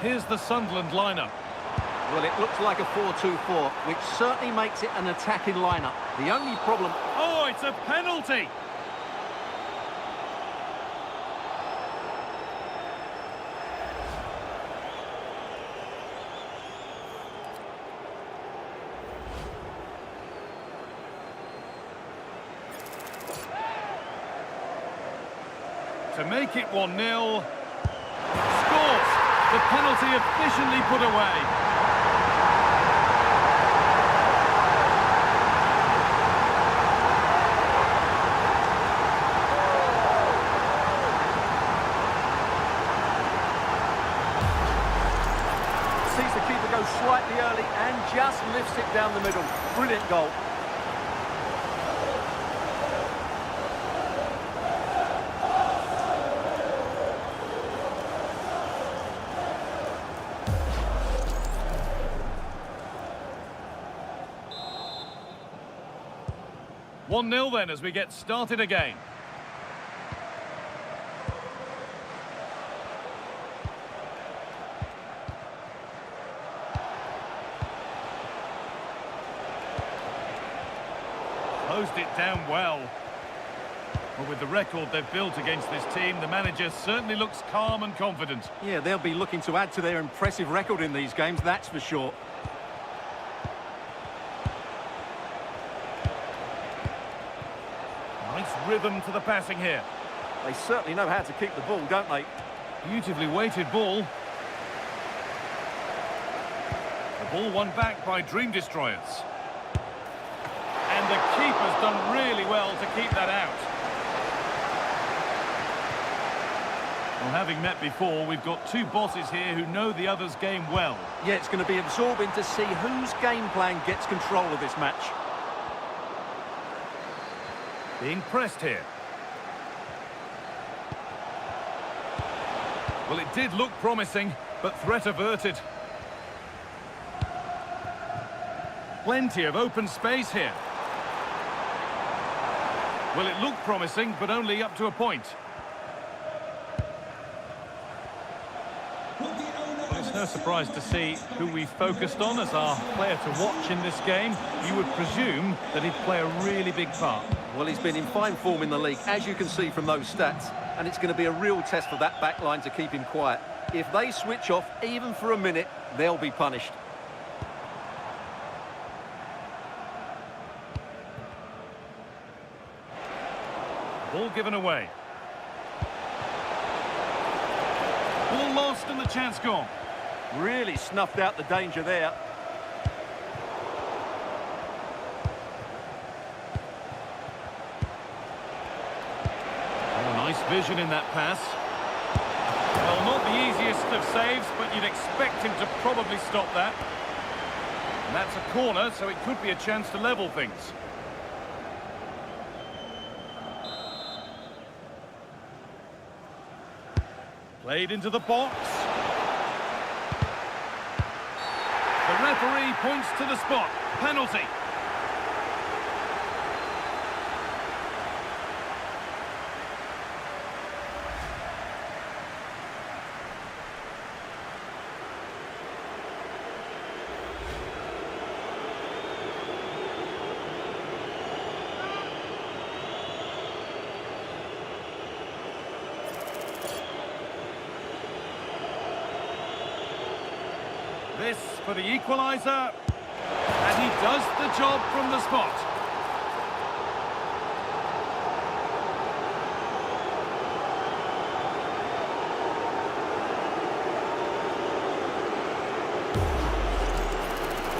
Here's the Sunderland lineup. Well, it looks like a 4-2-4, which certainly makes it an attacking lineup. The only problem... Oh, it's a penalty! To make it 1-0. Scores! The penalty efficiently put away. Sees the keeper go slightly early and just lifts it down the middle. Brilliant goal. One 0 then as we get started again. Closed it down well. Well, with the record they've built against this team, the manager certainly looks calm and confident. Yeah, they'll be looking to add to their impressive record in these games, that's for sure. Nice rhythm to the passing here. They certainly know how to keep the ball, don't they? Beautifully weighted ball. The ball won back by Dream Destroyers. And the keeper's done really well to keep that out. Well, having met before, we've got two bosses here who know the other's game well. Yeah, it's going to be absorbing to see whose game plan gets control of this match. Being pressed here. Well, it did look promising, but threat averted. Plenty of open space here. Well, it looked promising, but only up to a point. Well, it's no surprise to see who we focused on as our player to watch in this game. You would presume that he'd play a really big part. Well, he's been in fine form in the league, as you can see from those stats. And it's going to be a real test for that back line to keep him quiet. If they switch off, even for a minute, they'll be punished. Ball given away. Ball lost and the chance gone. Really snuffed out the danger there. Oh, nice vision in that pass. Well, not the easiest of saves, but you'd expect him to probably stop that. And that's a corner, so it could be a chance to level things. Played into the box. The referee points to the spot. Penalty. This for the equaliser, and he does the job from the spot.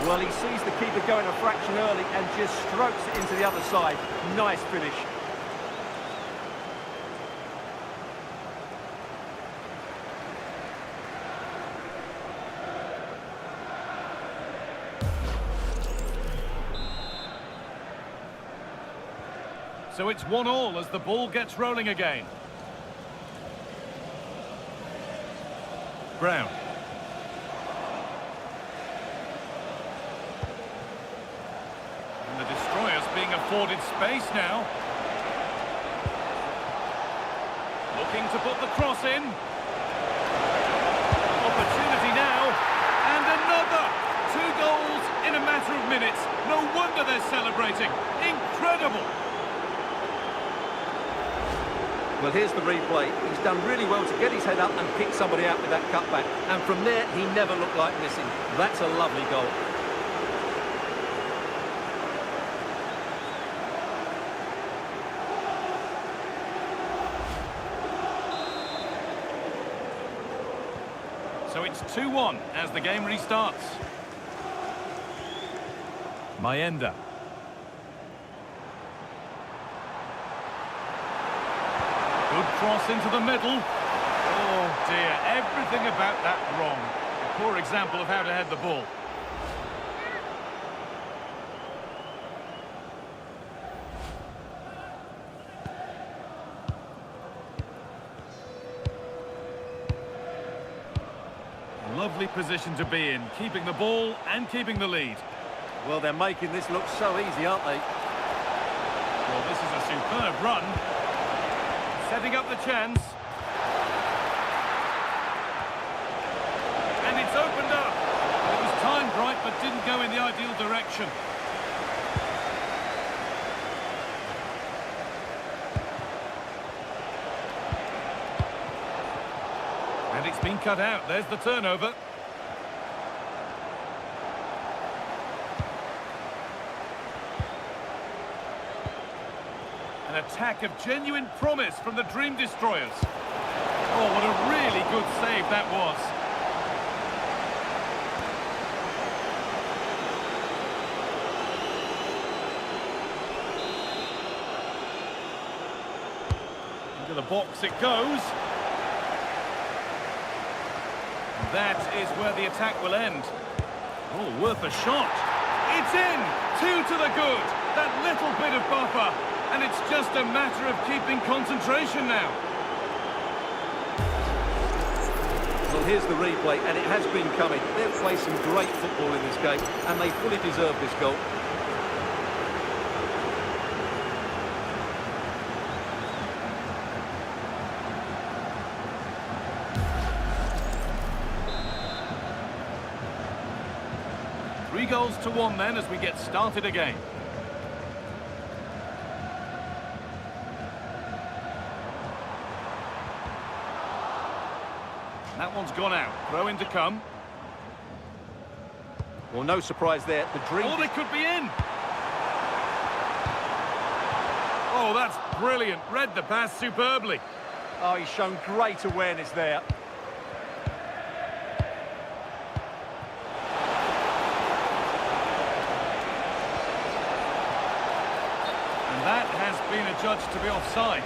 Well, he sees the keeper going a fraction early and just strokes it into the other side. Nice finish. So it's 1-1 as the ball gets rolling again. Brown. And the Destroyers being afforded space now. Looking to put the cross in. Opportunity now. And another! 2 goals in a matter of minutes. No wonder they're celebrating. Incredible! Well, here's the replay. He's done really well to get his head up and pick somebody out with that cutback. And from there, he never looked like missing. That's a lovely goal. So it's 2-1 as the game restarts. Mayenda. Good cross into the middle. Oh dear, everything about that wrong. A poor example of how to head the ball. A lovely position to be in, keeping the ball and keeping the lead. Well, they're making this look so easy, aren't they? Well, this is a superb run. Setting up the chance. And it's opened up. It was timed right, but didn't go in the ideal direction. And it's been cut out. There's the turnover. An attack of genuine promise from the Dream Destroyers. Oh, what a really good save that was. Into the box it goes. And that is where the attack will end. Oh, worth a shot. It's in! 2 to the good. That little bit of buffer. And it's just a matter of keeping concentration now. Well, here's the replay, and it has been coming. They've played some great football in this game, and they fully deserve this goal. Three goals to 1 then as we get started again. That one's gone out. Throw in to come. Well, no surprise there. The Dream... Oh, they could be in. Oh, that's brilliant. Read the pass superbly. Oh, he's shown great awareness there. And that has been adjudged to be offside.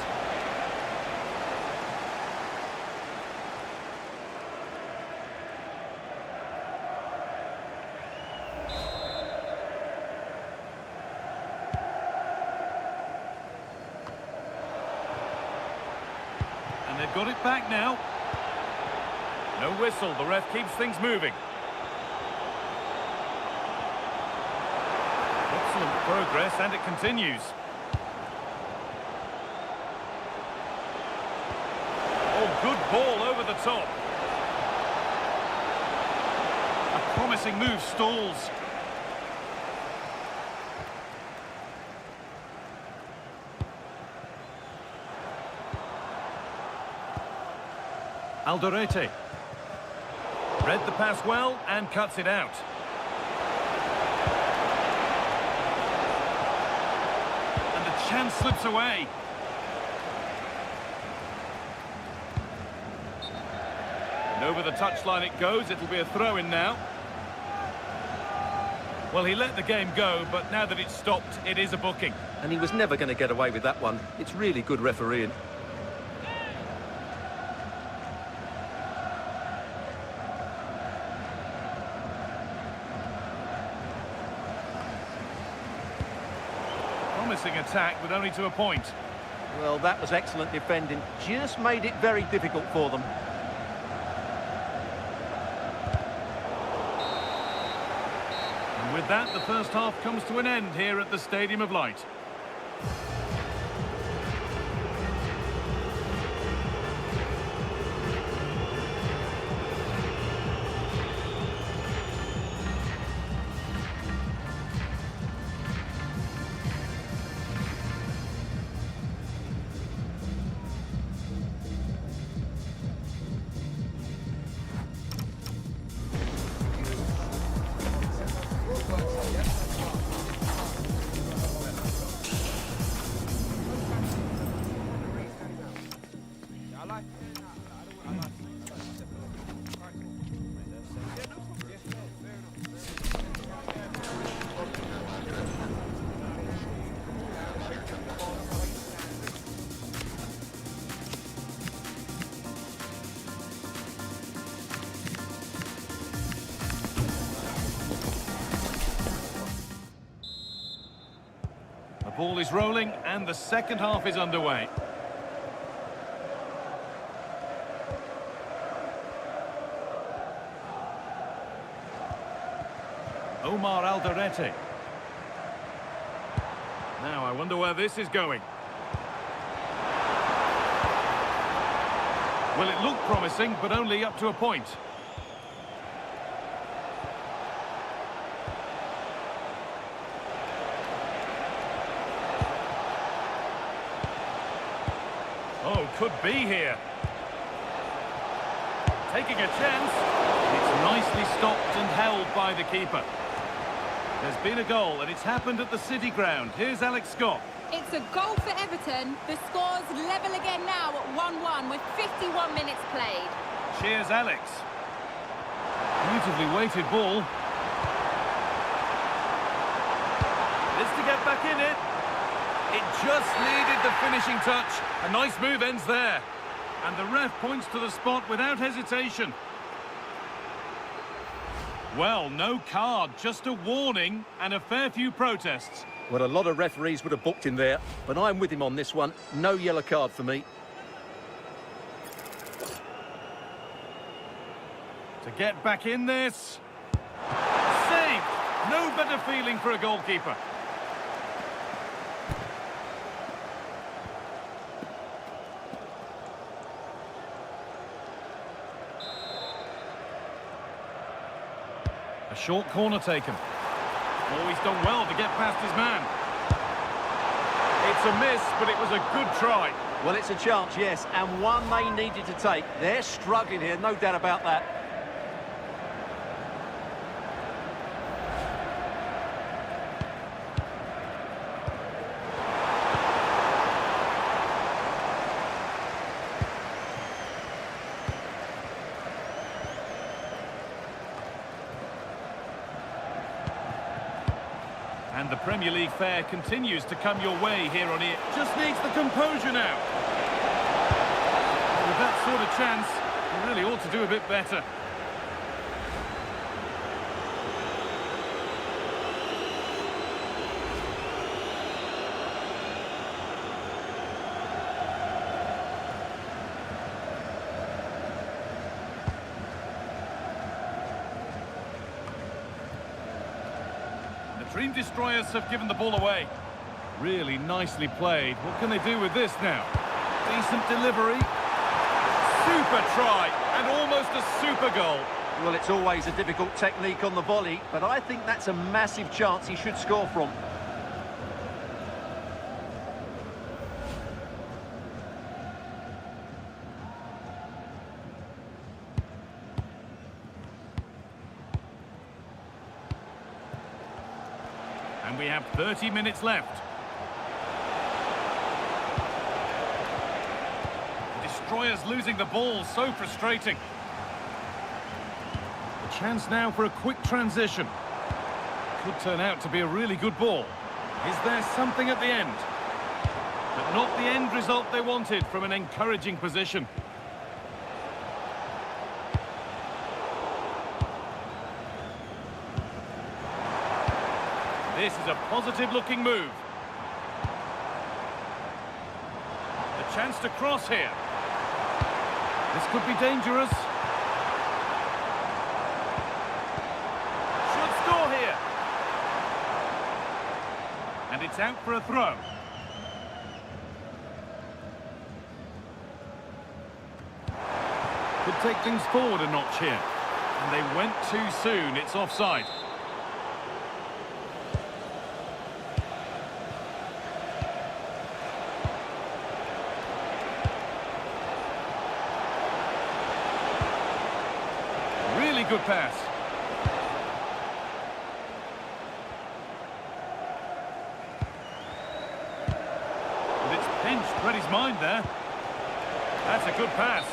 And they've got it back now. No whistle, the ref keeps things moving. Excellent progress, and it continues. Oh, good ball over the top. A promising move stalls. Alderete. Read the pass well and cuts it out. And the chance slips away. And over the touchline it goes. It'll be a throw-in now. Well, he let the game go, but now that it's stopped, it is a booking. And he was never going to get away with that one. It's really good refereeing. Promising attack, but only to a point. Well, that was excellent defending. Just made it very difficult for them. And with that, the first half comes to an end here at the Stadium of Light. Ball is rolling and the second half is underway. Omar Alderete. Now I wonder where this is going. Well, it looked promising, but only up to a point. Oh, could be here. Taking a chance. It's nicely stopped and held by the keeper. There's been a goal, and it's happened at the City Ground. Here's Alex Scott. It's a goal for Everton. The score's level again now at 1-1 with 51 minutes played. Cheers, Alex. Beautifully weighted ball. It's to get back in it. It just needed the finishing touch. A nice move ends there. And the ref points to the spot without hesitation. Well, no card, just a warning and a fair few protests. Well, a lot of referees would have booked him there, but I'm with him on this one. No yellow card for me. To get back in this. Saved! No better feeling for a goalkeeper. A short corner taken. Oh, he's done well to get past his man. It's a miss, but it was a good try. Well, it's a chance, yes, and one they needed to take. They're struggling here, no doubt about that. And the Premier League fare continues to come your way here on it. Just needs the composure now. With that sort of chance, he really ought to do a bit better. Dream Destroyers have given the ball away. Really nicely played. What can they do with this now? Decent delivery. Super try, and almost a super goal. Well, it's always a difficult technique on the volley, but I think that's a massive chance he should score from. And we have 30 minutes left. The Destroyers losing the ball, so frustrating. A chance now for a quick transition. Could turn out to be a really good ball. Is there something at the end? But not the end result they wanted from an encouraging position. This is a positive-looking move. A chance to cross here. This could be dangerous. Should score here. And it's out for a throw. Could take things forward a notch here. And they went too soon. It's offside. Good pass. But it's pinched Reddy's mind there. That's a good pass.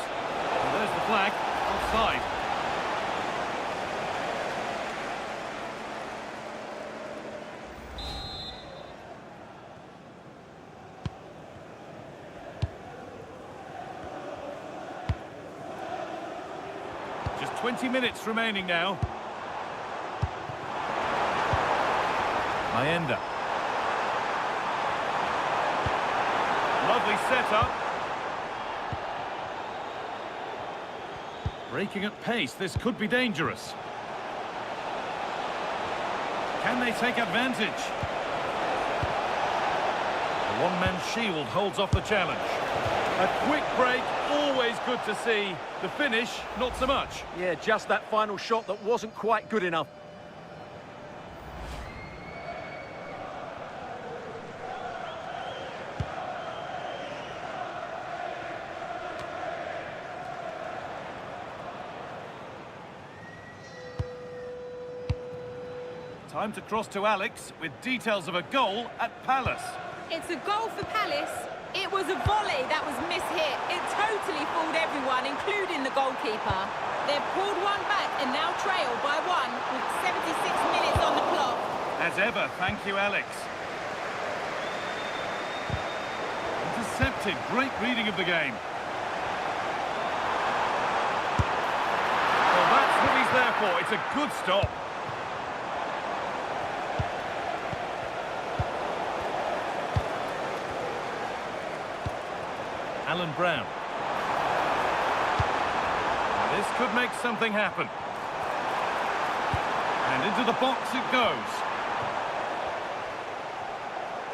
And there's the flag. Offside. Just 20 minutes remaining now. Mayenda. set up. Breaking at pace, this could be dangerous. Can they take advantage? The one-man shield holds off the challenge. A quick break, always good to see. The finish, not so much. Yeah, just that final shot that wasn't quite good enough. Time to cross to Alex with details of a goal at Palace. It's a goal for Palace. It was a volley that was mishit. It totally fooled everyone, including the goalkeeper. They've pulled one back and now trail by one with 76 minutes on the clock. As ever, thank you, Alex. Intercepted, great reading of the game. Well, that's what he's there for. It's a good stop. Alan Brown. This could make something happen. And into the box it goes.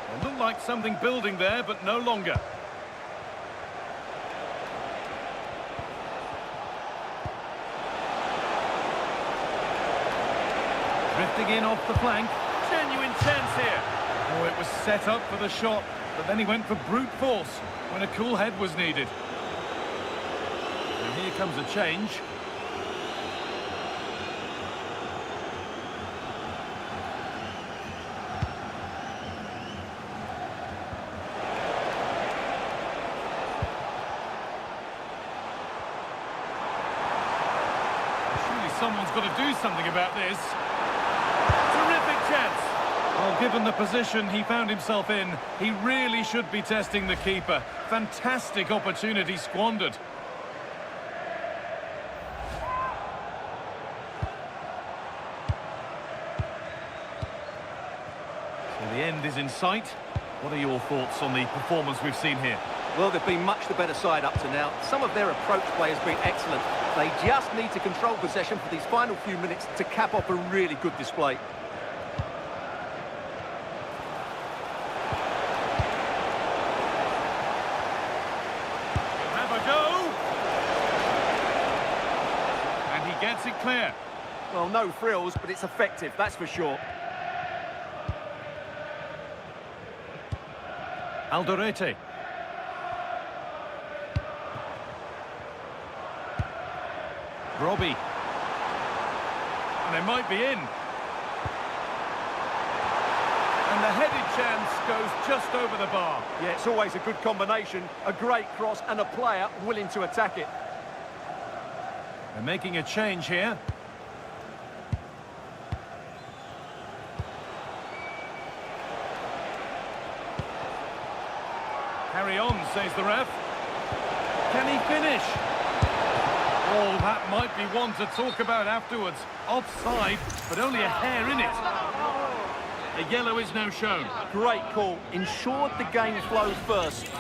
It looked like something building there, but no longer. Drifting in off the flank. Genuine chance here. Oh, it was set up for the shot, but then he went for brute force when a cool head was needed. And here comes a change. Surely someone's got to do something about this. Terrific chance. Well, given the position he found himself in, he really should be testing the keeper. Fantastic opportunity squandered. So the end is in sight. What are your thoughts on the performance we've seen here? Well, they've been much the better side up to now. Some of their approach play has been excellent. They just need to control possession for these final few minutes to cap off a really good display. Gets it clear. Well, no frills, but it's effective, that's for sure. Alderete. Robbie. And they might be in. And the headed chance goes just over the bar. Yeah, it's always a good combination. A great cross and a player willing to attack it. They're making a change here. Carry on, says the ref. Can he finish? Oh, that might be one to talk about afterwards. Offside, but only a hair in it. A yellow is now shown. Great call. Ensured the game flowed first.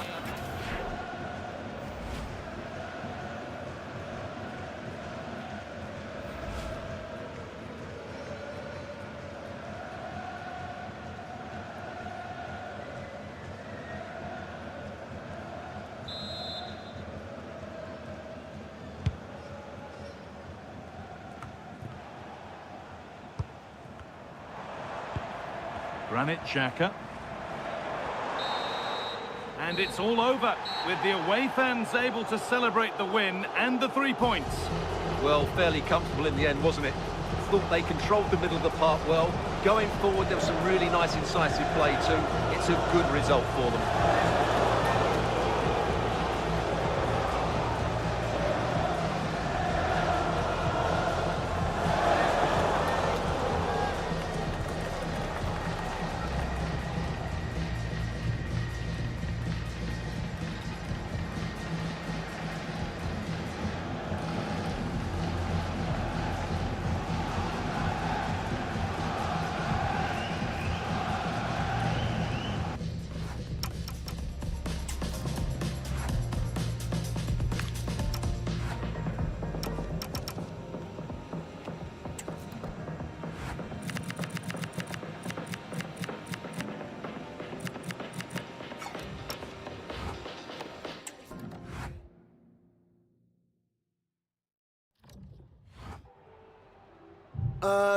Granit Xhaka. And it's all over, with the away fans able to celebrate the win and the 3 points. Well, fairly comfortable in the end, wasn't it? Thought they controlled the middle of the park well. Going forward, there was some really nice incisive play too. It's a good result for them.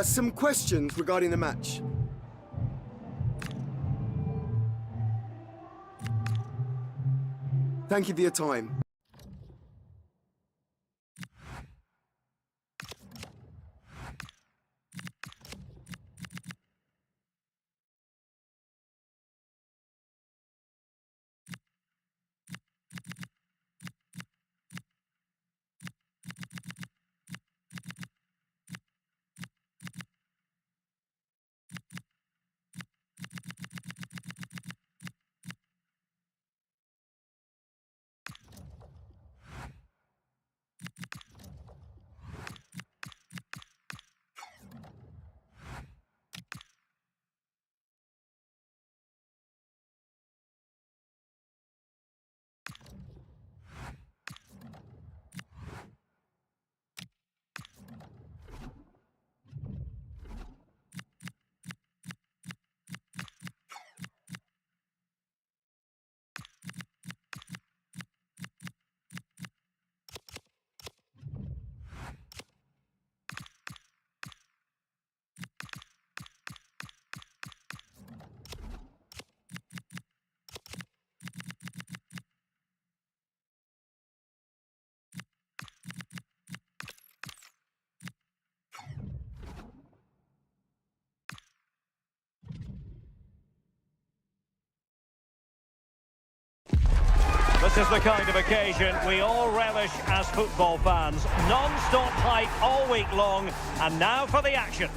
Some questions regarding the match. Thank you for your time. This is the kind of occasion we all relish as football fans. Non-stop hype all week long, and now for the action.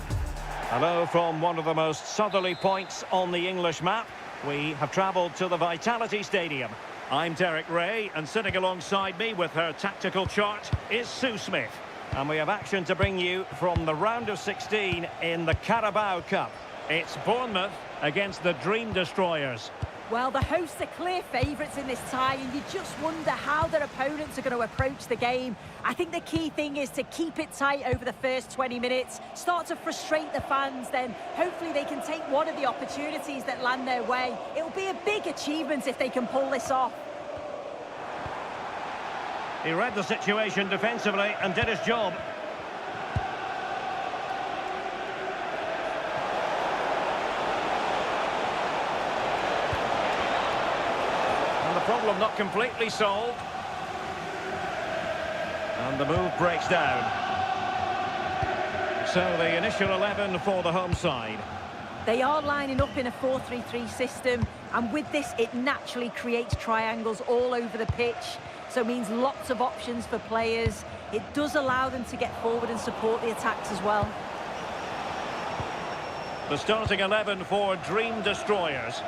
Hello from one of the most southerly points on the English map. We have travelled to the Vitality Stadium. I'm Derek Ray, and sitting alongside me with her tactical chart is Sue Smith. And we have action to bring you from the round of 16 in the Carabao Cup. It's Bournemouth against the Dream Destroyers. Well, the hosts are clear favourites in this tie, and you just wonder how their opponents are going to approach the game. I think the key thing is to keep it tight over the first 20 minutes, start to frustrate the fans, then hopefully they can take one of the opportunities that land their way. It'll be a big achievement if they can pull this off. He read the situation defensively and did his job. Problem not completely solved. And the move breaks down. So the initial 11 for the home side. They are lining up in a 4-3-3 system, and with this it naturally creates triangles all over the pitch, so it means lots of options for players. It does allow them to get forward and support the attacks as well. The starting 11 for Dream Destroyers.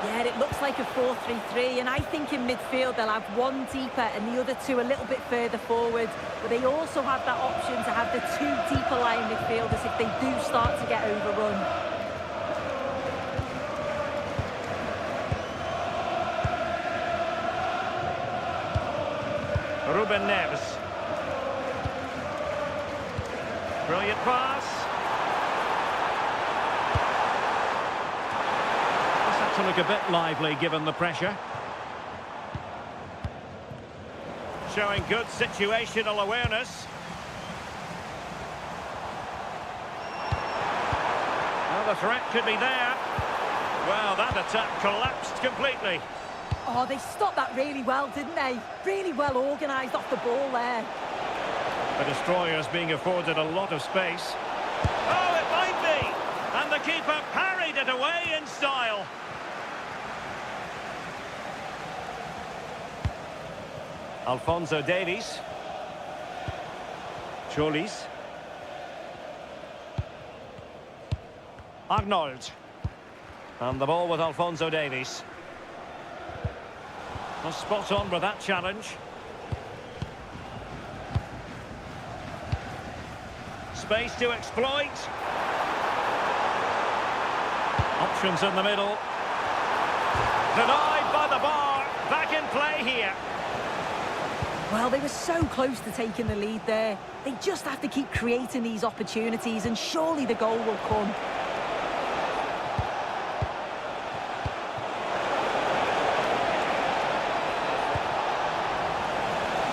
Yeah, it looks like a 4-3-3, and I think in midfield they'll have one deeper and the other two a little bit further forward, but they also have that option to have the two deeper lying midfielders if they do start to get overrun. Ruben Neves. Brilliant pass. To look a bit lively given the pressure. Showing good situational awareness. Well, the threat could be there. Well, that attack collapsed completely. Oh, they stopped that really well, didn't they? Really well organised off the ball there. The Destroyers being afforded a lot of space. Oh, it might be! And the keeper parried it away in style. Alphonso Davies. Cholis. Arnold. And the ball with Alphonso Davies. Well, spot on with that challenge. Space to exploit. Options in the middle. Denied by the bar. Back in play here. Well, they were so close to taking the lead there. They just have to keep creating these opportunities, and surely the goal will come.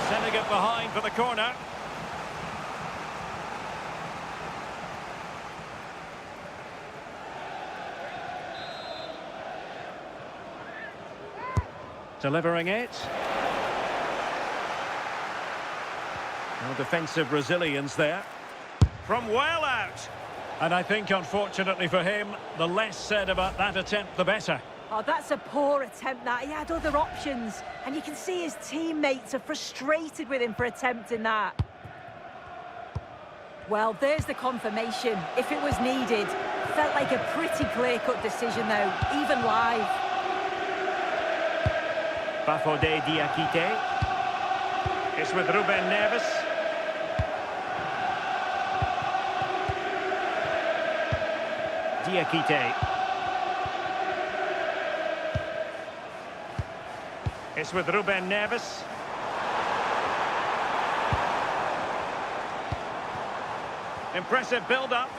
Sending it behind for the corner. Delivering it. No defensive resilience there. From well out. And I think, unfortunately for him, the less said about that attempt, the better. Oh, that's a poor attempt, that. He had other options. And you can see his teammates are frustrated with him for attempting that. Well, there's the confirmation. If it was needed, felt like a pretty clear-cut decision, though, even live. Bafodé Diakité. It's with Ruben Neves. Diakité. It's with Ruben Neves. Impressive build-up.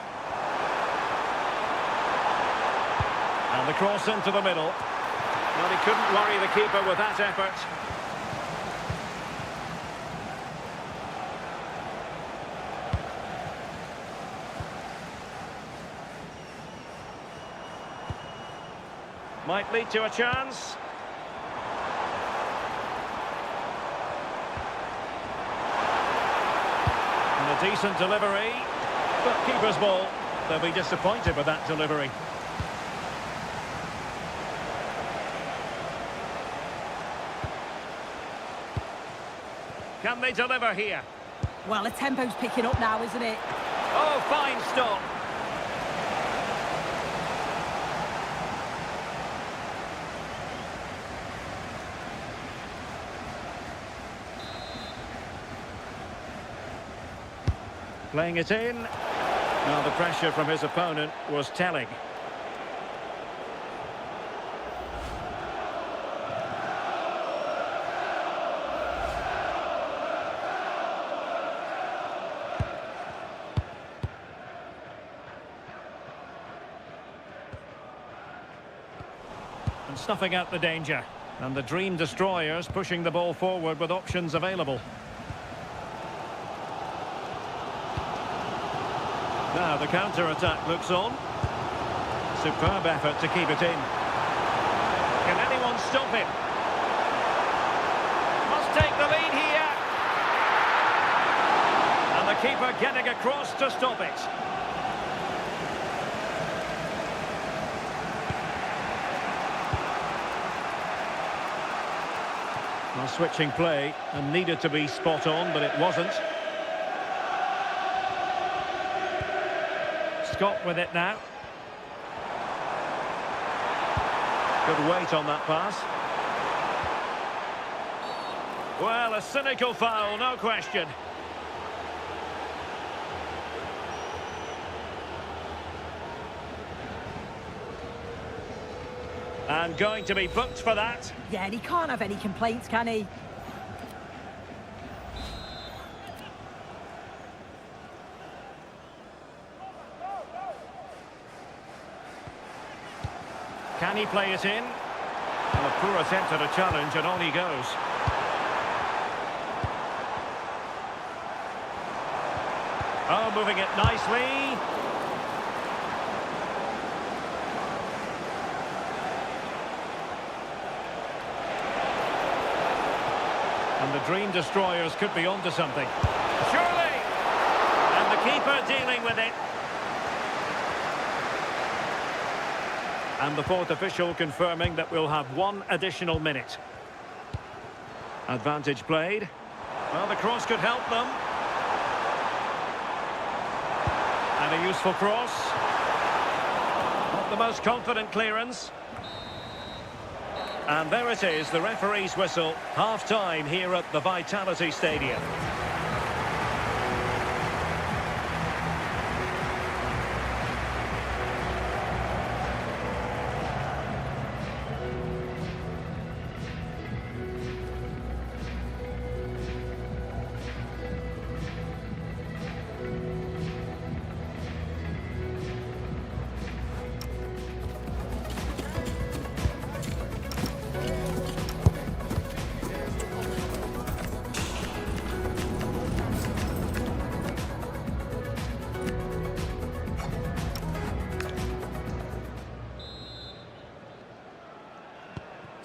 And the cross into the middle. Well, he couldn't worry the keeper with that effort. Might lead to a chance. And a decent delivery. But keeper's ball. They'll be disappointed with that delivery. Can they deliver here? Well, the tempo's picking up now, isn't it? Oh, fine stop. Playing it in. Now the pressure from his opponent was telling. And snuffing out the danger. And the Dream Destroyers pushing the ball forward with options available. Now the counter-attack looks on. Superb effort to keep it in. Can anyone stop him? Must take the lead here. And the keeper getting across to stop it. Well, switching play and needed to be spot on, but it wasn't. Scott with it now. Good weight on that pass. Well, a cynical foul, no question. And going to be booked for that. Yeah, and he can't have any complaints, can he? Can he play it in? Well, a poor attempt at a challenge, and on he goes. Oh, moving it nicely. And the Dream Destroyers could be onto something. Surely! And the keeper dealing with it. And the fourth official confirming that we'll have one additional minute. Advantage played. Well, the cross could help them. And a useful cross. Not the most confident clearance. And there it is, the referee's whistle. Half-time here at the Vitality Stadium.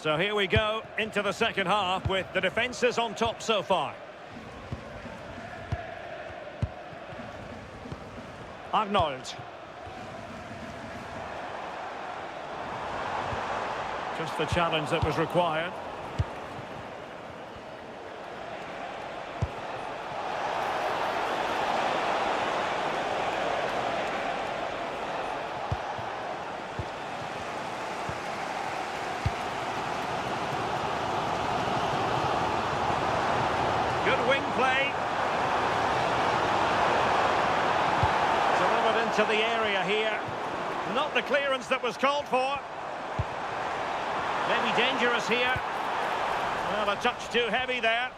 So here we go into the second half with the defences on top so far. Arnold. Just the challenge that was required. Good wing play. Delivered into the area here. Not the clearance that was called for. Maybe dangerous here. Well, a touch too heavy there.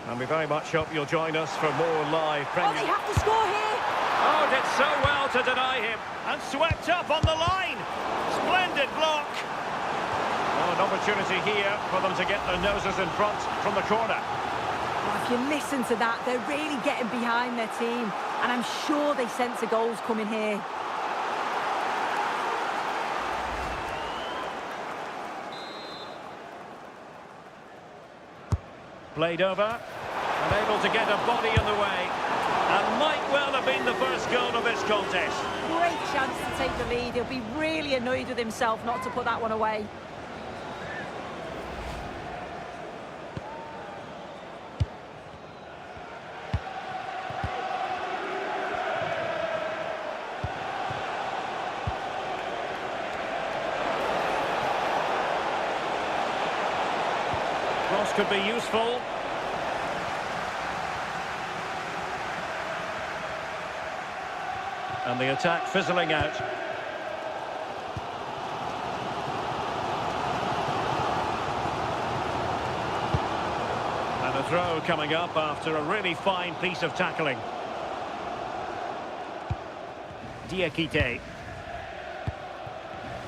And we very much hope you'll join us for more live Oh, Premier. they have to score here. Oh, did so well to deny him. And swept up on the line. Splendid block. Oh, an opportunity here for them to get their noses in front from the corner. Well, if you listen to that, they're really getting behind their team. And I'm sure they sense a goal's coming here. Played over. And able to get a body in the way. And might well have been the first goal of this contest. Great chance to take the lead. He'll be really annoyed with himself not to put that one away. Cross could be useful. And the attack fizzling out. And a throw coming up after a really fine piece of tackling. Diakite.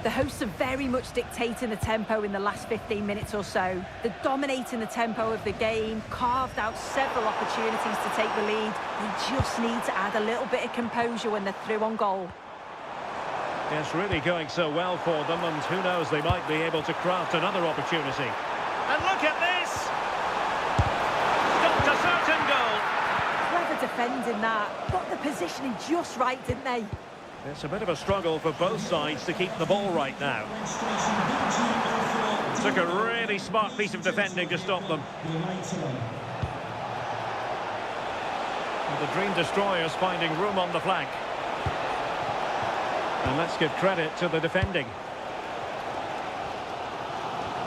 The hosts are very much dictating the tempo in the last 15 minutes or so. They're dominating the tempo of the game, carved out several opportunities to take the lead. They just need to add a little bit of composure when they're through on goal. It's really going so well for them, and who knows, they might be able to craft another opportunity. And look at this! Stopped a certain goal. Clever defending that. Got the positioning just right, didn't they? It's a bit of a struggle for both sides to keep the ball right now. Took a really smart piece of defending to stop them. And the Dream Destroyers finding room on the flank. And let's give credit to the defending.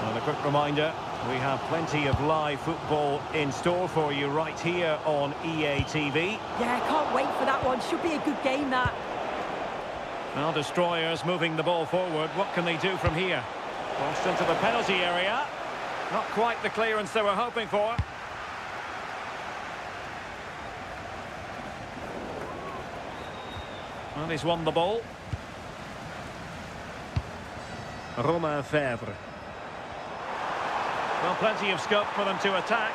And a quick reminder, we have plenty of live football in store for you right here on EA TV. Yeah, can't wait for that one. Should be a good game, that. Now Destroyers moving the ball forward. What can they do from here? Crossed into the penalty area. Not quite the clearance they were hoping for. Well, he's won the ball. Romain Fèvre. Well, plenty of scope for them to attack.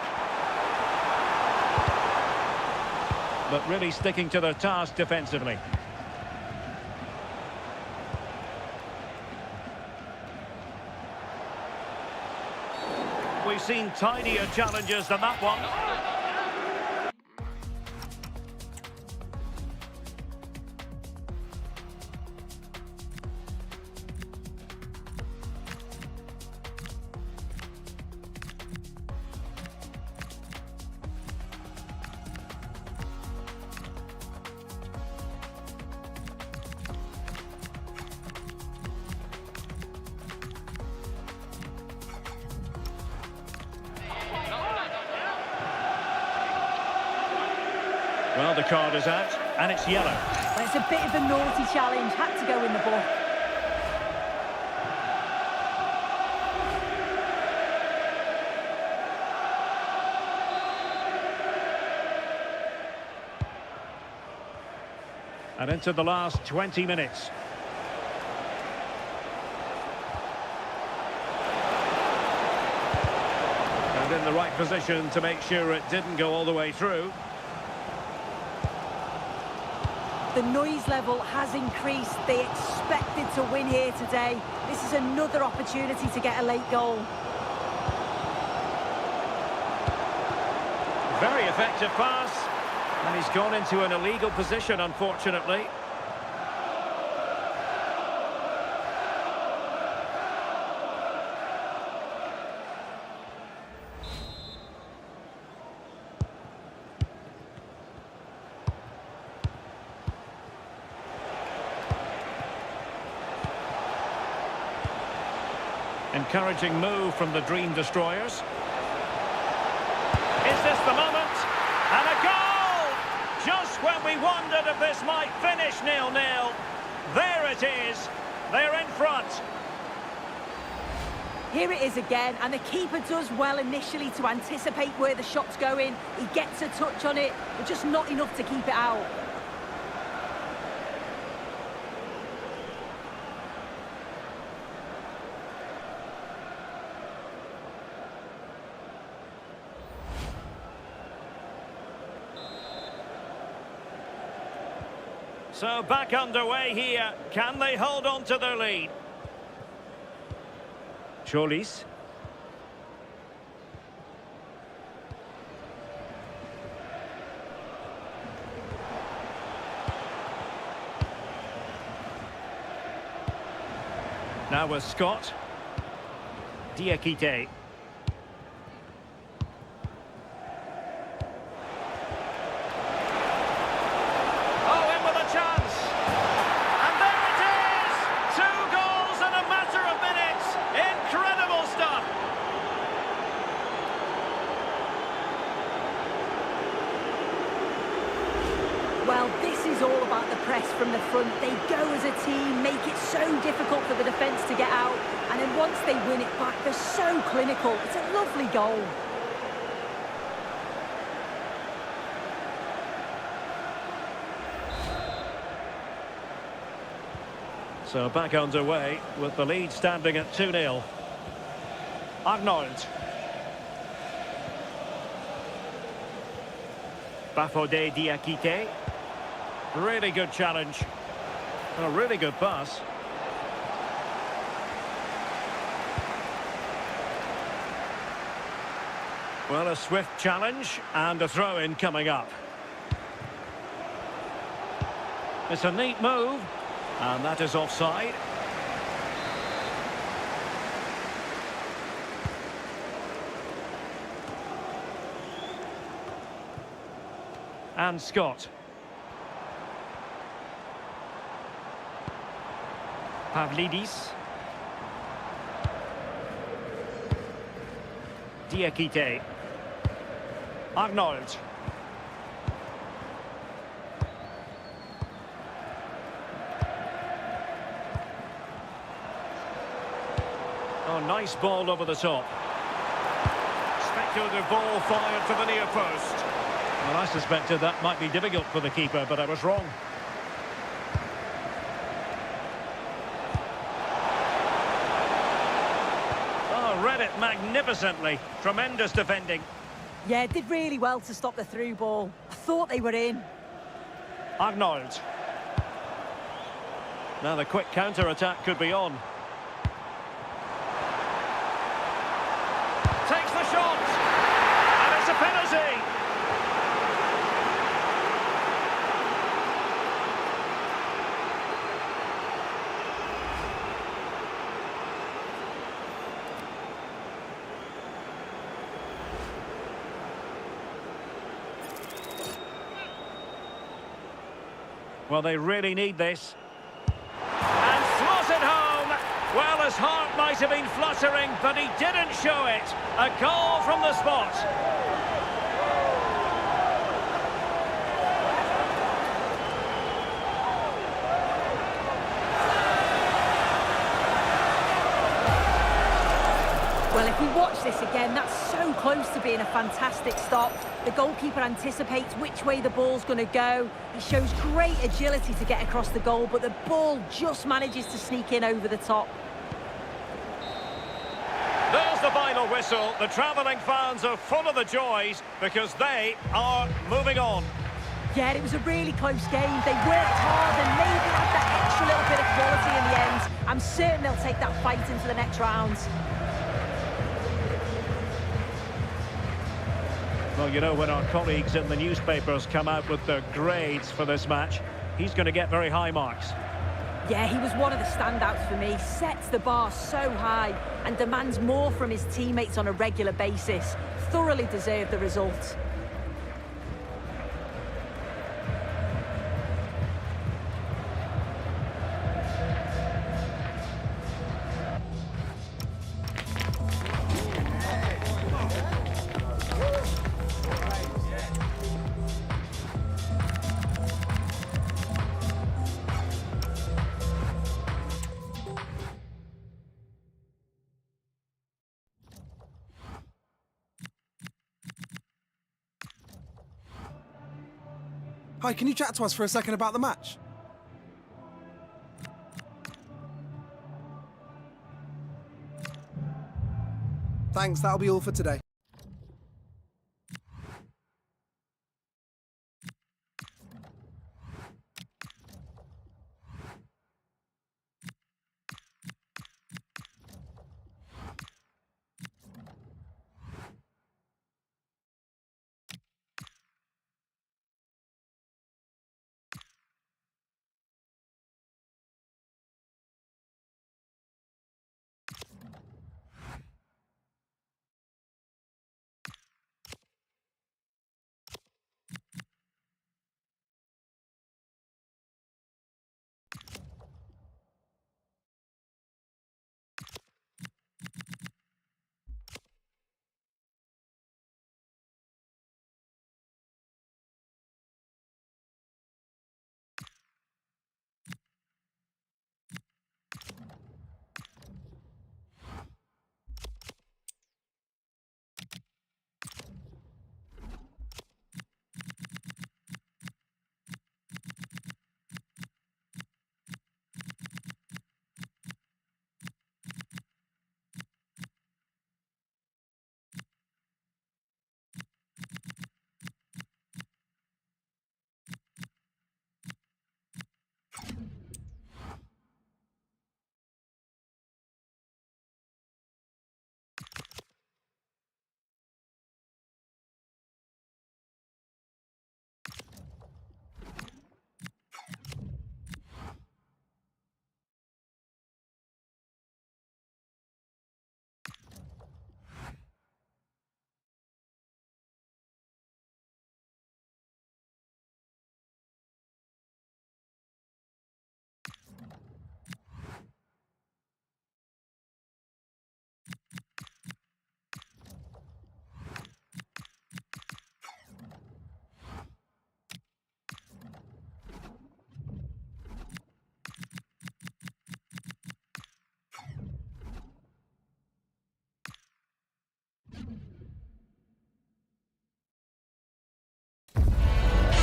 But really sticking to their task defensively. We've seen tidier challenges than that one. Well, the card is out, and it's yellow. Well, it's a bit of a naughty challenge. Had to go in the book. And into the last 20 minutes. And in the right position to make sure it didn't go all the way through. The noise level has increased. They expected to win here today. This is another opportunity to get a late goal. Very effective pass. And he's gone into an illegal position, unfortunately. Encouraging move from the Dream Destroyers. Is this the moment? And a goal! Just when we wondered if this might finish 0-0. There it is. They're in front. Here it is again, and the keeper does well initially to anticipate where the shot's going. He gets a touch on it, but just not enough to keep it out. So back underway here. Can they hold on to their lead? Cholis. Now with Scott. Diakite. Well, this is all about the press from the front. They go as a team, make it so difficult for the defence to get out, and then once they win it back, they're so clinical. It's a lovely goal. So back underway with the lead standing at 2-0. Arnold. Bafode Diakite. Really good challenge. And a really good pass. Well, a swift challenge and a throw-in coming up. It's a neat move. And that is offside. And Scott. Pavlidis. Diakite. Arnold. Oh, nice ball over the top. Speculative ball fired for the near post. Well, I suspected that might be difficult for the keeper, but I was wrong. Oh, read it magnificently. Tremendous defending. Yeah, did really well to stop the through ball. I thought they were in. Arnold. Now the quick counter-attack could be on. Takes the shot, and it's a penalty. Well, they really need this. And slots it home. Well, his heart might have been fluttering, but he didn't show it. A goal from the spot. Well, if we watch this again, that's so close to being a fantastic stop. The goalkeeper anticipates which way the ball's going to go. He shows great agility to get across the goal, but the ball just manages to sneak in over the top. There's the final whistle. The travelling fans are full of the joys because they are moving on. Yeah, it was a really close game. They worked hard and maybe had that extra little bit of quality in the end. I'm certain they'll take that fight into the next round. Well, you know, when our colleagues in the newspapers come out with their grades for this match, he's going to get very high marks. Yeah, he was one of the standouts for me. Sets the bar so high and demands more from his teammates on a regular basis. Thoroughly deserved the result. Hi, can you chat to us for a second about the match? Thanks, that'll be all for today.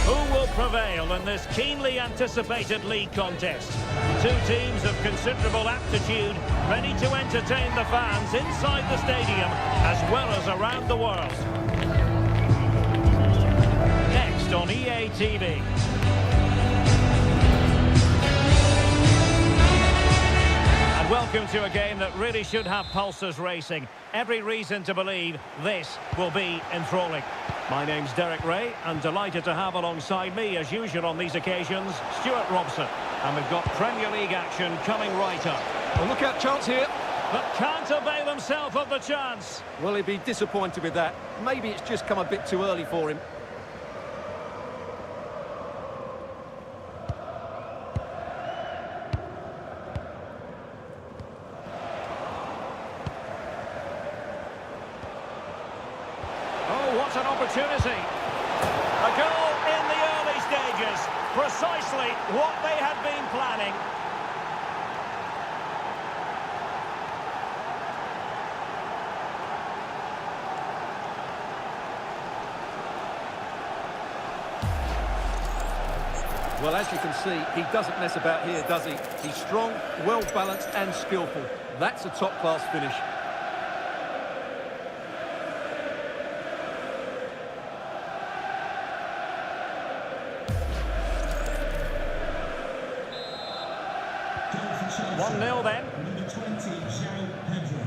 Who will prevail in this keenly anticipated league contest? Two teams of considerable aptitude, ready to entertain the fans inside the stadium as well as around the world. Next on EA TV. And welcome to a game that really should have pulses racing. Every reason to believe this will be enthralling. My name's Derek Ray, and delighted to have alongside me, as usual on these occasions, Stuart Robson. And we've got Premier League action coming right up. Well, look out, chance here. But can't avail himself of the chance. Well, he'd be disappointed with that. Maybe it's just come a bit too early for him. What an opportunity. A goal in the early stages. Precisely what they had been planning. Well, as you can see, he doesn't mess about here, does he? He's strong, well-balanced and skillful. That's a top-class finish. Chelsea. 1-0 then. Number 20, João Pedro.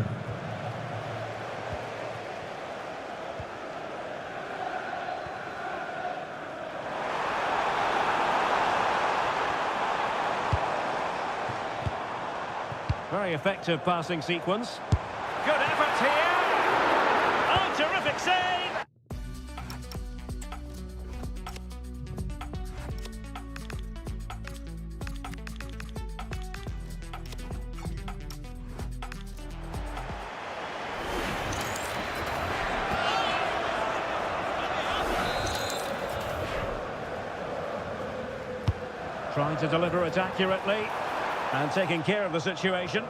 Very effective passing sequence. Good effort here. Oh, terrific save. Trying to deliver it accurately and taking care of the situation.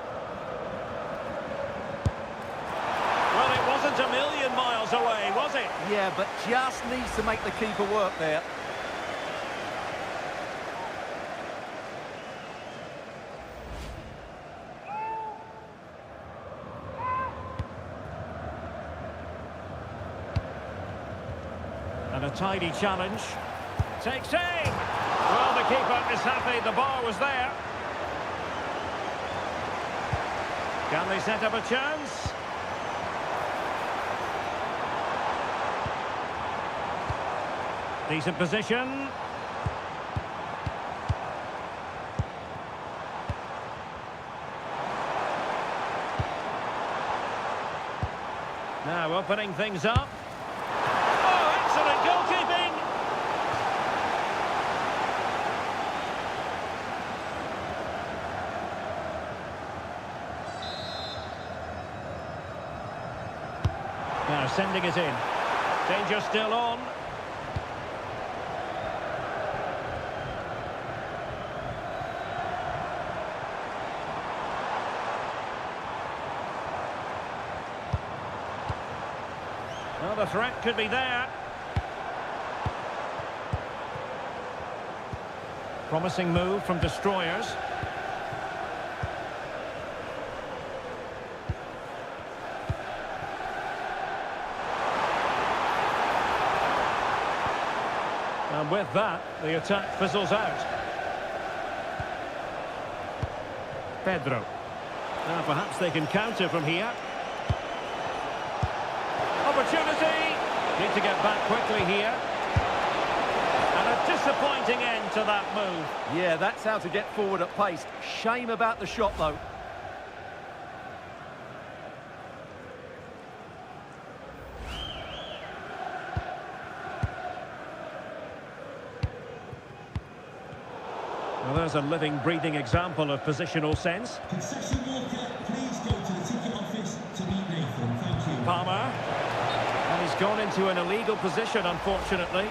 Well, it wasn't a million miles away, was it? Yeah, but just needs to make the keeper work there. And a tidy challenge. Takes aim! Well, the keeper is happy the bar was there. Can they set up a chance? Decent position. Now opening things up. Oh, excellent goalkeeping! Now sending it in. Danger still on. Well, the threat could be there. Promising move from destroyers. And with that, the attack fizzles out. Pedro. Now perhaps they can counter from here. Opportunity. Need to get back quickly here. And a disappointing end to that move. Yeah, that's how to get forward at pace. Shame about the shot, though. Well, there's a living, breathing example of positional sense. Concession worker, please go to the ticket office to meet Nathan. Thank you. Palmer. And he's gone into an illegal position, unfortunately.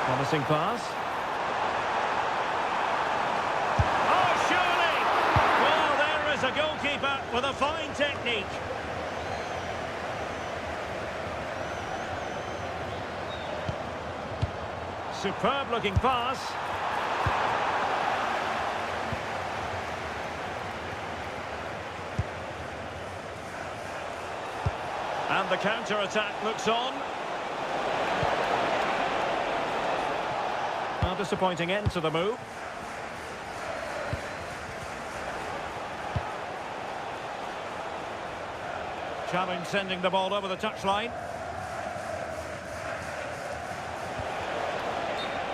Promising pass. Oh, surely! Well, there is a goalkeeper with a fine technique. Superb looking pass. And the counter-attack looks on. A disappointing end to the move. Challenge sending the ball over the touchline.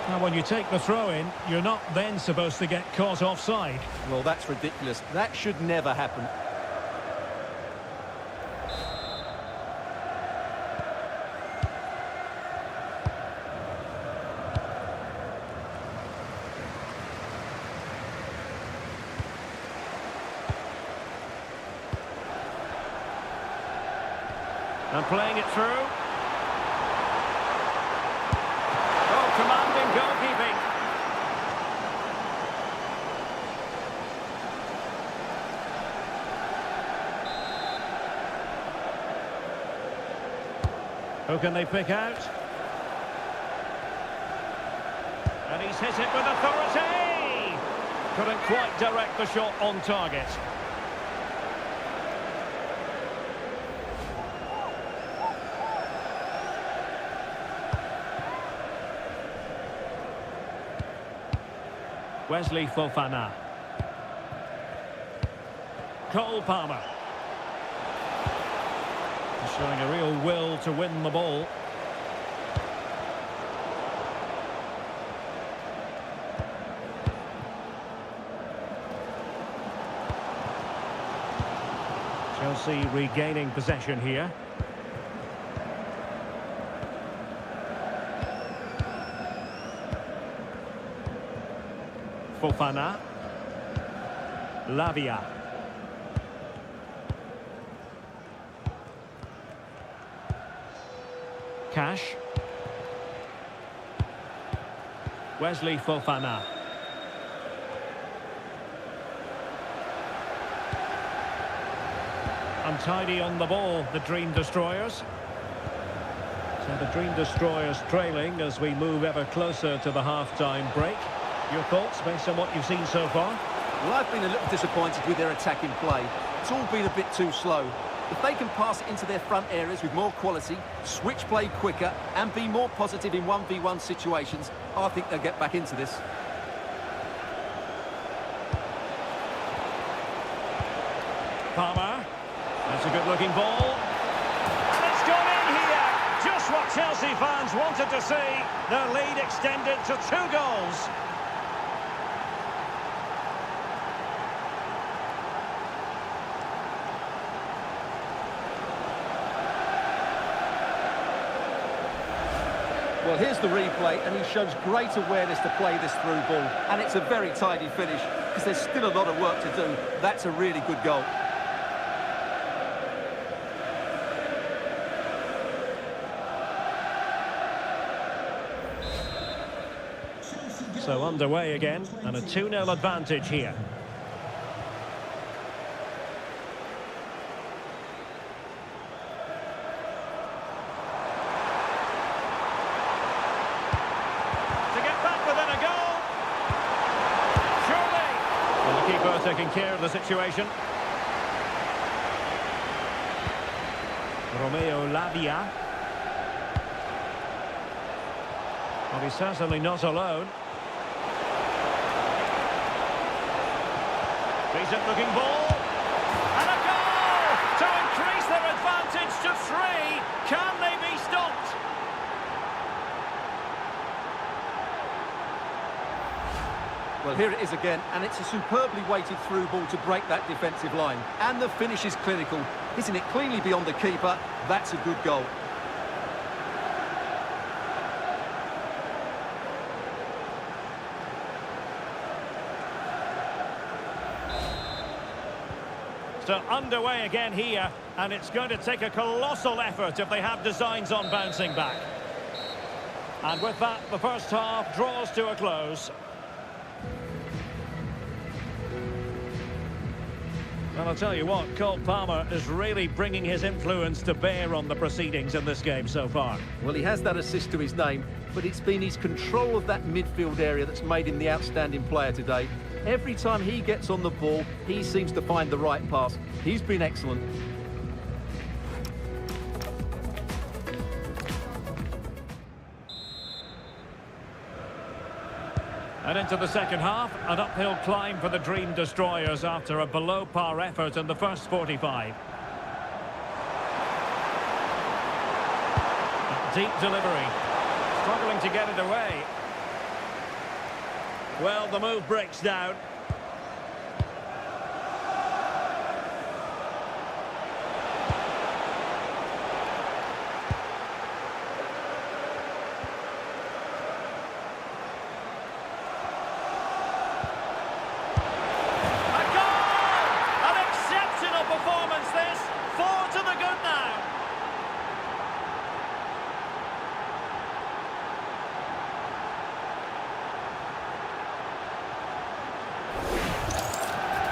Now, when you take the throw-in, you're not then supposed to get caught offside. Well, that's ridiculous. That should never happen. And playing it through. Oh, commanding goalkeeping. Who can they pick out? And he's hit it with authority. Couldn't quite direct the shot on target. Wesley Fofana. Cole Palmer. Showing a real will to win the ball. Chelsea regaining possession here. Fofana. Lavia. Cash. Wesley Fofana. Untidy on the ball, the Dream Destroyers. So the Dream Destroyers trailing as we move ever closer to the half-time break. Your thoughts based on what you've seen so far? Well, I've been a little disappointed with their attacking play. It's all been a bit too slow. If they can pass it into their front areas with more quality, switch play quicker and be more positive in 1v1 situations, I think they'll get back into this. Palmer. That's a good-looking ball. And it's gone in here. Just what Chelsea fans wanted to see. Their lead extended to 2 goals. Well, here's the replay, and he shows great awareness to play this through ball. And it's a very tidy finish, because there's still a lot of work to do. That's a really good goal. So underway again, and a 2-0 advantage here. Taking care of the situation. Romeo Lavia. Well, he's certainly not alone. Decent looking ball. And a goal to increase their advantage to 3. Can they be stopped? Well, here it is again, and it's a superbly weighted through ball to break that defensive line. And the finish is clinical. Hitting it cleanly beyond the keeper, that's a good goal. So underway again here, and it's going to take a colossal effort if they have designs on bouncing back. And with that, the first half draws to a close. Well, I'll tell you what, Cole Palmer is really bringing his influence to bear on the proceedings in this game so far. Well, he has that assist to his name, but it's been his control of that midfield area that's made him the outstanding player today. Every time he gets on the ball, he seems to find the right pass. He's been excellent. And into the second half, an uphill climb for the Dream Destroyers after a below-par effort in the first 45. Deep delivery. Struggling to get it away. Well, the move breaks down.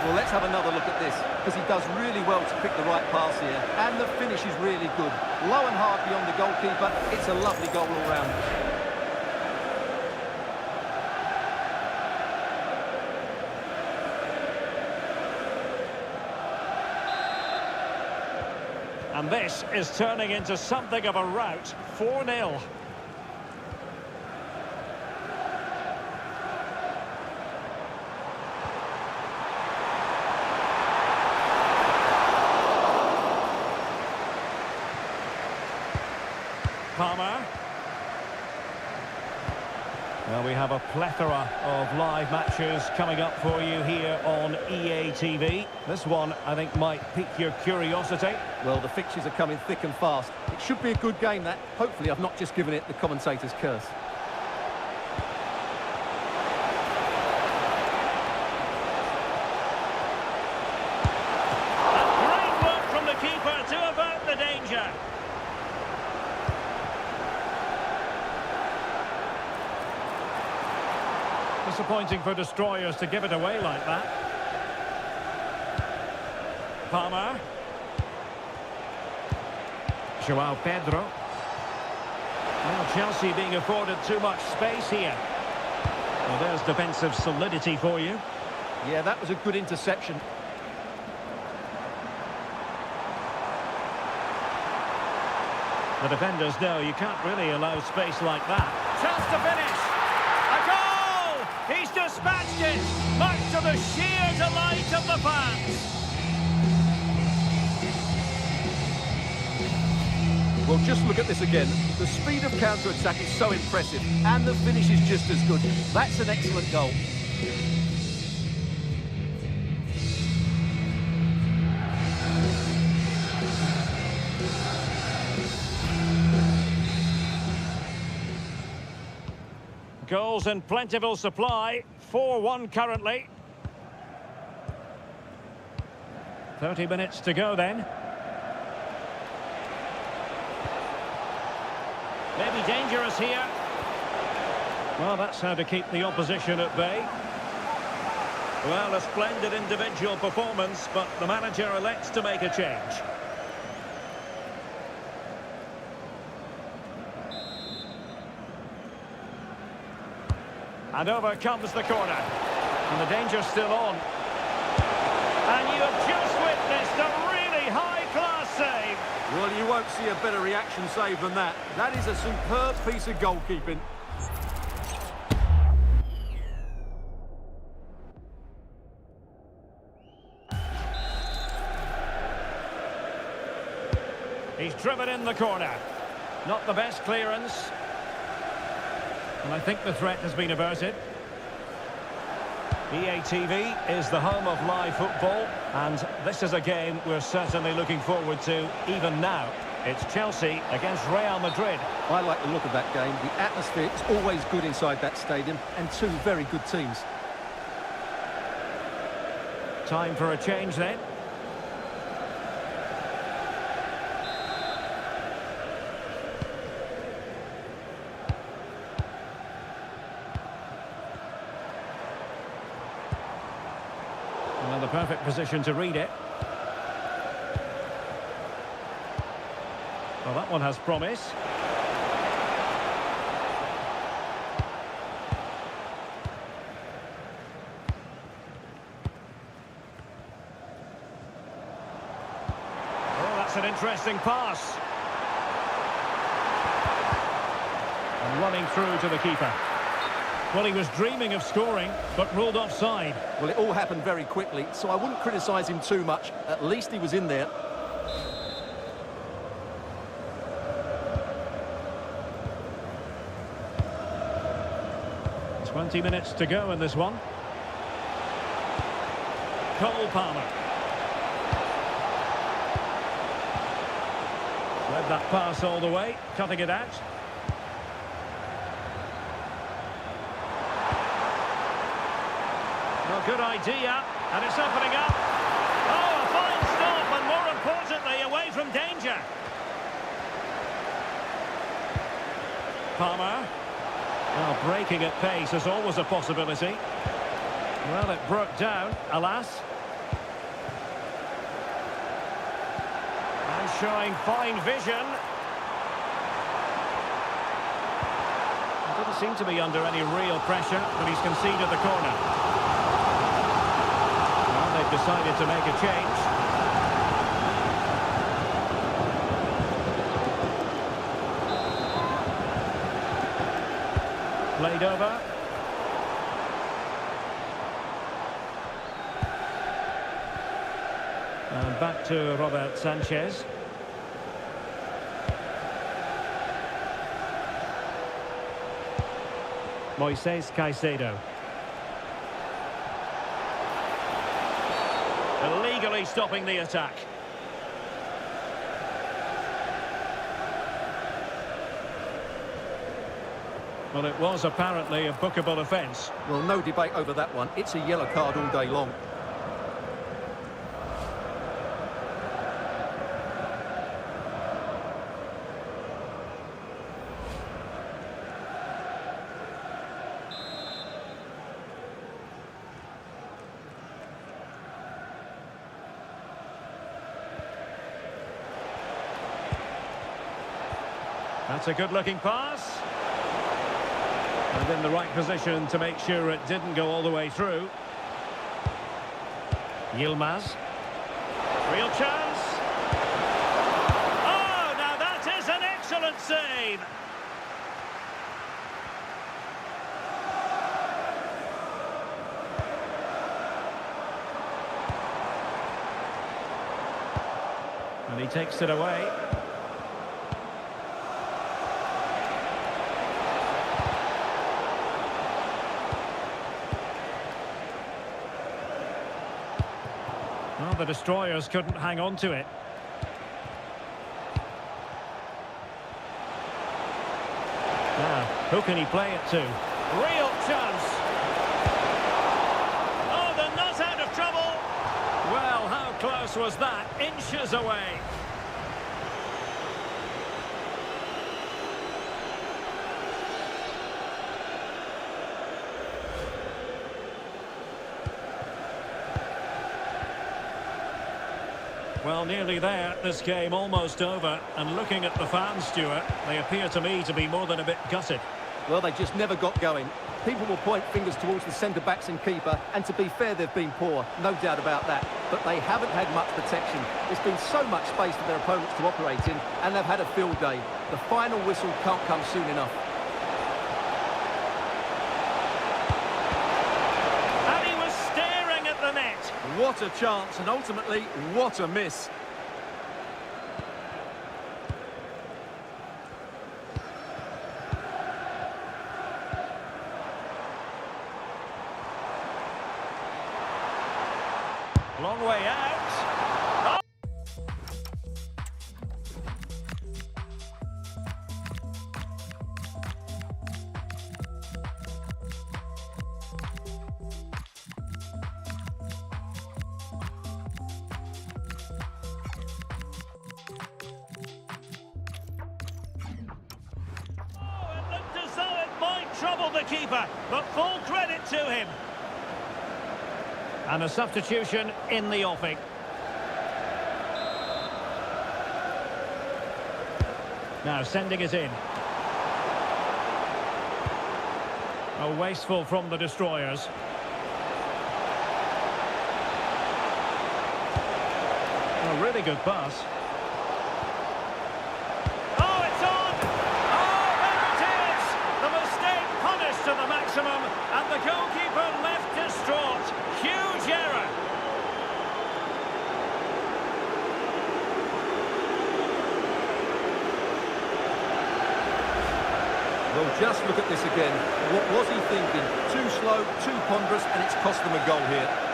Well, let's have another look at this, because he does really well to pick the right pass here, and the finish is really good. Low and hard beyond the goalkeeper, it's a lovely goal all round. And this is turning into something of a rout. 4-0. Palmer. Well, we have a plethora of live matches coming up for you here on EA TV. This one, I think, might pique your curiosity. Well, the fixtures are coming thick and fast. It should be a good game, that. Hopefully, I've not just given it the commentator's curse. And great work from the keeper to avert the danger. Disappointing for destroyers to give it away like that. Palmer. Joao Pedro. Well, Chelsea being afforded too much space here. Well, there's defensive solidity for you. Yeah, that was a good interception. The defenders know you can't really allow space like that. Chance to finish. A goal! He's dispatched it, much to the sheer delight of the fans. Well, just look at this again. The speed of counter-attack is so impressive, and the finish is just as good. That's an excellent goal. Goals in plentiful supply. 4-1 currently. 30 minutes to go then. Maybe dangerous here. Well, that's how to keep the opposition at bay. Well, a splendid individual performance, but the manager elects to make a change. And over comes the corner. And the danger's still on. And you have just witnessed a really high-class save. Well, you won't see a better reaction save than that. That is a superb piece of goalkeeping. He's driven in the corner. Not the best clearance. And I think the threat has been averted. EA TV is the home of live football, and this is a game we're certainly looking forward to even now. It's Chelsea against Real Madrid. I like the look of that game. The atmosphere is always good inside that stadium, and two very good teams. Time for a change then. Well, the perfect position to read it. Well, that one has promise. Oh, that's an interesting pass. And running through to the keeper. Well, he was dreaming of scoring, but ruled offside. Well, it all happened very quickly, so I wouldn't criticise him too much. At least he was in there. "20 minutes to go in this one." Cole Palmer. Led that pass all the way, cutting it out. Well, good idea, and it's opening up. Oh, a fine stop, and more importantly, away from danger. Palmer. Well, breaking at pace is always a possibility. Well, it broke down, alas. And showing fine vision. He didn't seem to be under any real pressure, but he's conceded the corner. Well, they've decided to make a change. played over. And back to Robert Sanchez. Moises Caicedo. Illegally stopping the attack. Well, it was apparently a bookable offence. Well, no debate over that one. It's a yellow card all day long. That's a good-looking pass. And in the right position to make sure it didn't go all the way through. Yilmaz. Real chance. Oh, now that is an excellent save. And he takes it away. Well, the destroyers couldn't hang on to it. Now, who can he play it to? Real chance. Oh, they're not out of trouble. Well, how close was that? Inches away. Well, nearly there. This game almost over. And looking at the fans, Stuart, they appear to me to be more than a bit gutted. Well, they just never got going. People will point fingers towards the centre-backs and keeper, and to be fair, they've been poor, no doubt about that. But they haven't had much protection. There's been so much space for their opponents to operate in, and they've had a field day. The final whistle can't come soon enough. And he was staring at the net. What a chance, and ultimately, what a miss. Long way out. Oh! It looked as though it might trouble the keeper, but full credit to him. And a substitution in the offing. Now sending it in. Oh, wasteful from the destroyers. A really good pass. Oh, it's on! Oh, there it is! The mistake punished to the maximum, and the goalkeeper left distraught. Huge error. Well, just look at this again. What was he thinking? Too slow, too ponderous, and it's cost them a goal here.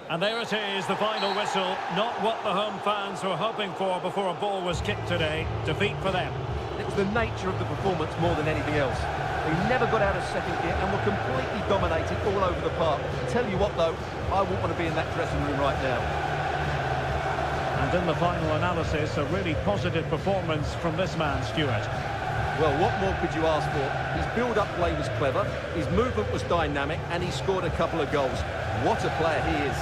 And there it is, the final whistle. Not what the home fans were hoping for before a ball was kicked today. Defeat for them. It was the nature of the performance more than anything else. They never got out of second gear and were completely dominated all over the park. Tell you what, though, I wouldn't want to be in that dressing room right now. And in the final analysis, a really positive performance from this man, Stuart. Well, what more could you ask for? His build-up play was clever, his movement was dynamic, and he scored a couple of goals. What a player he is.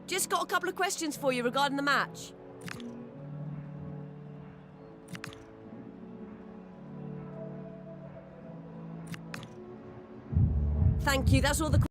Just got a couple of questions for you regarding the match. Thank you, that's all the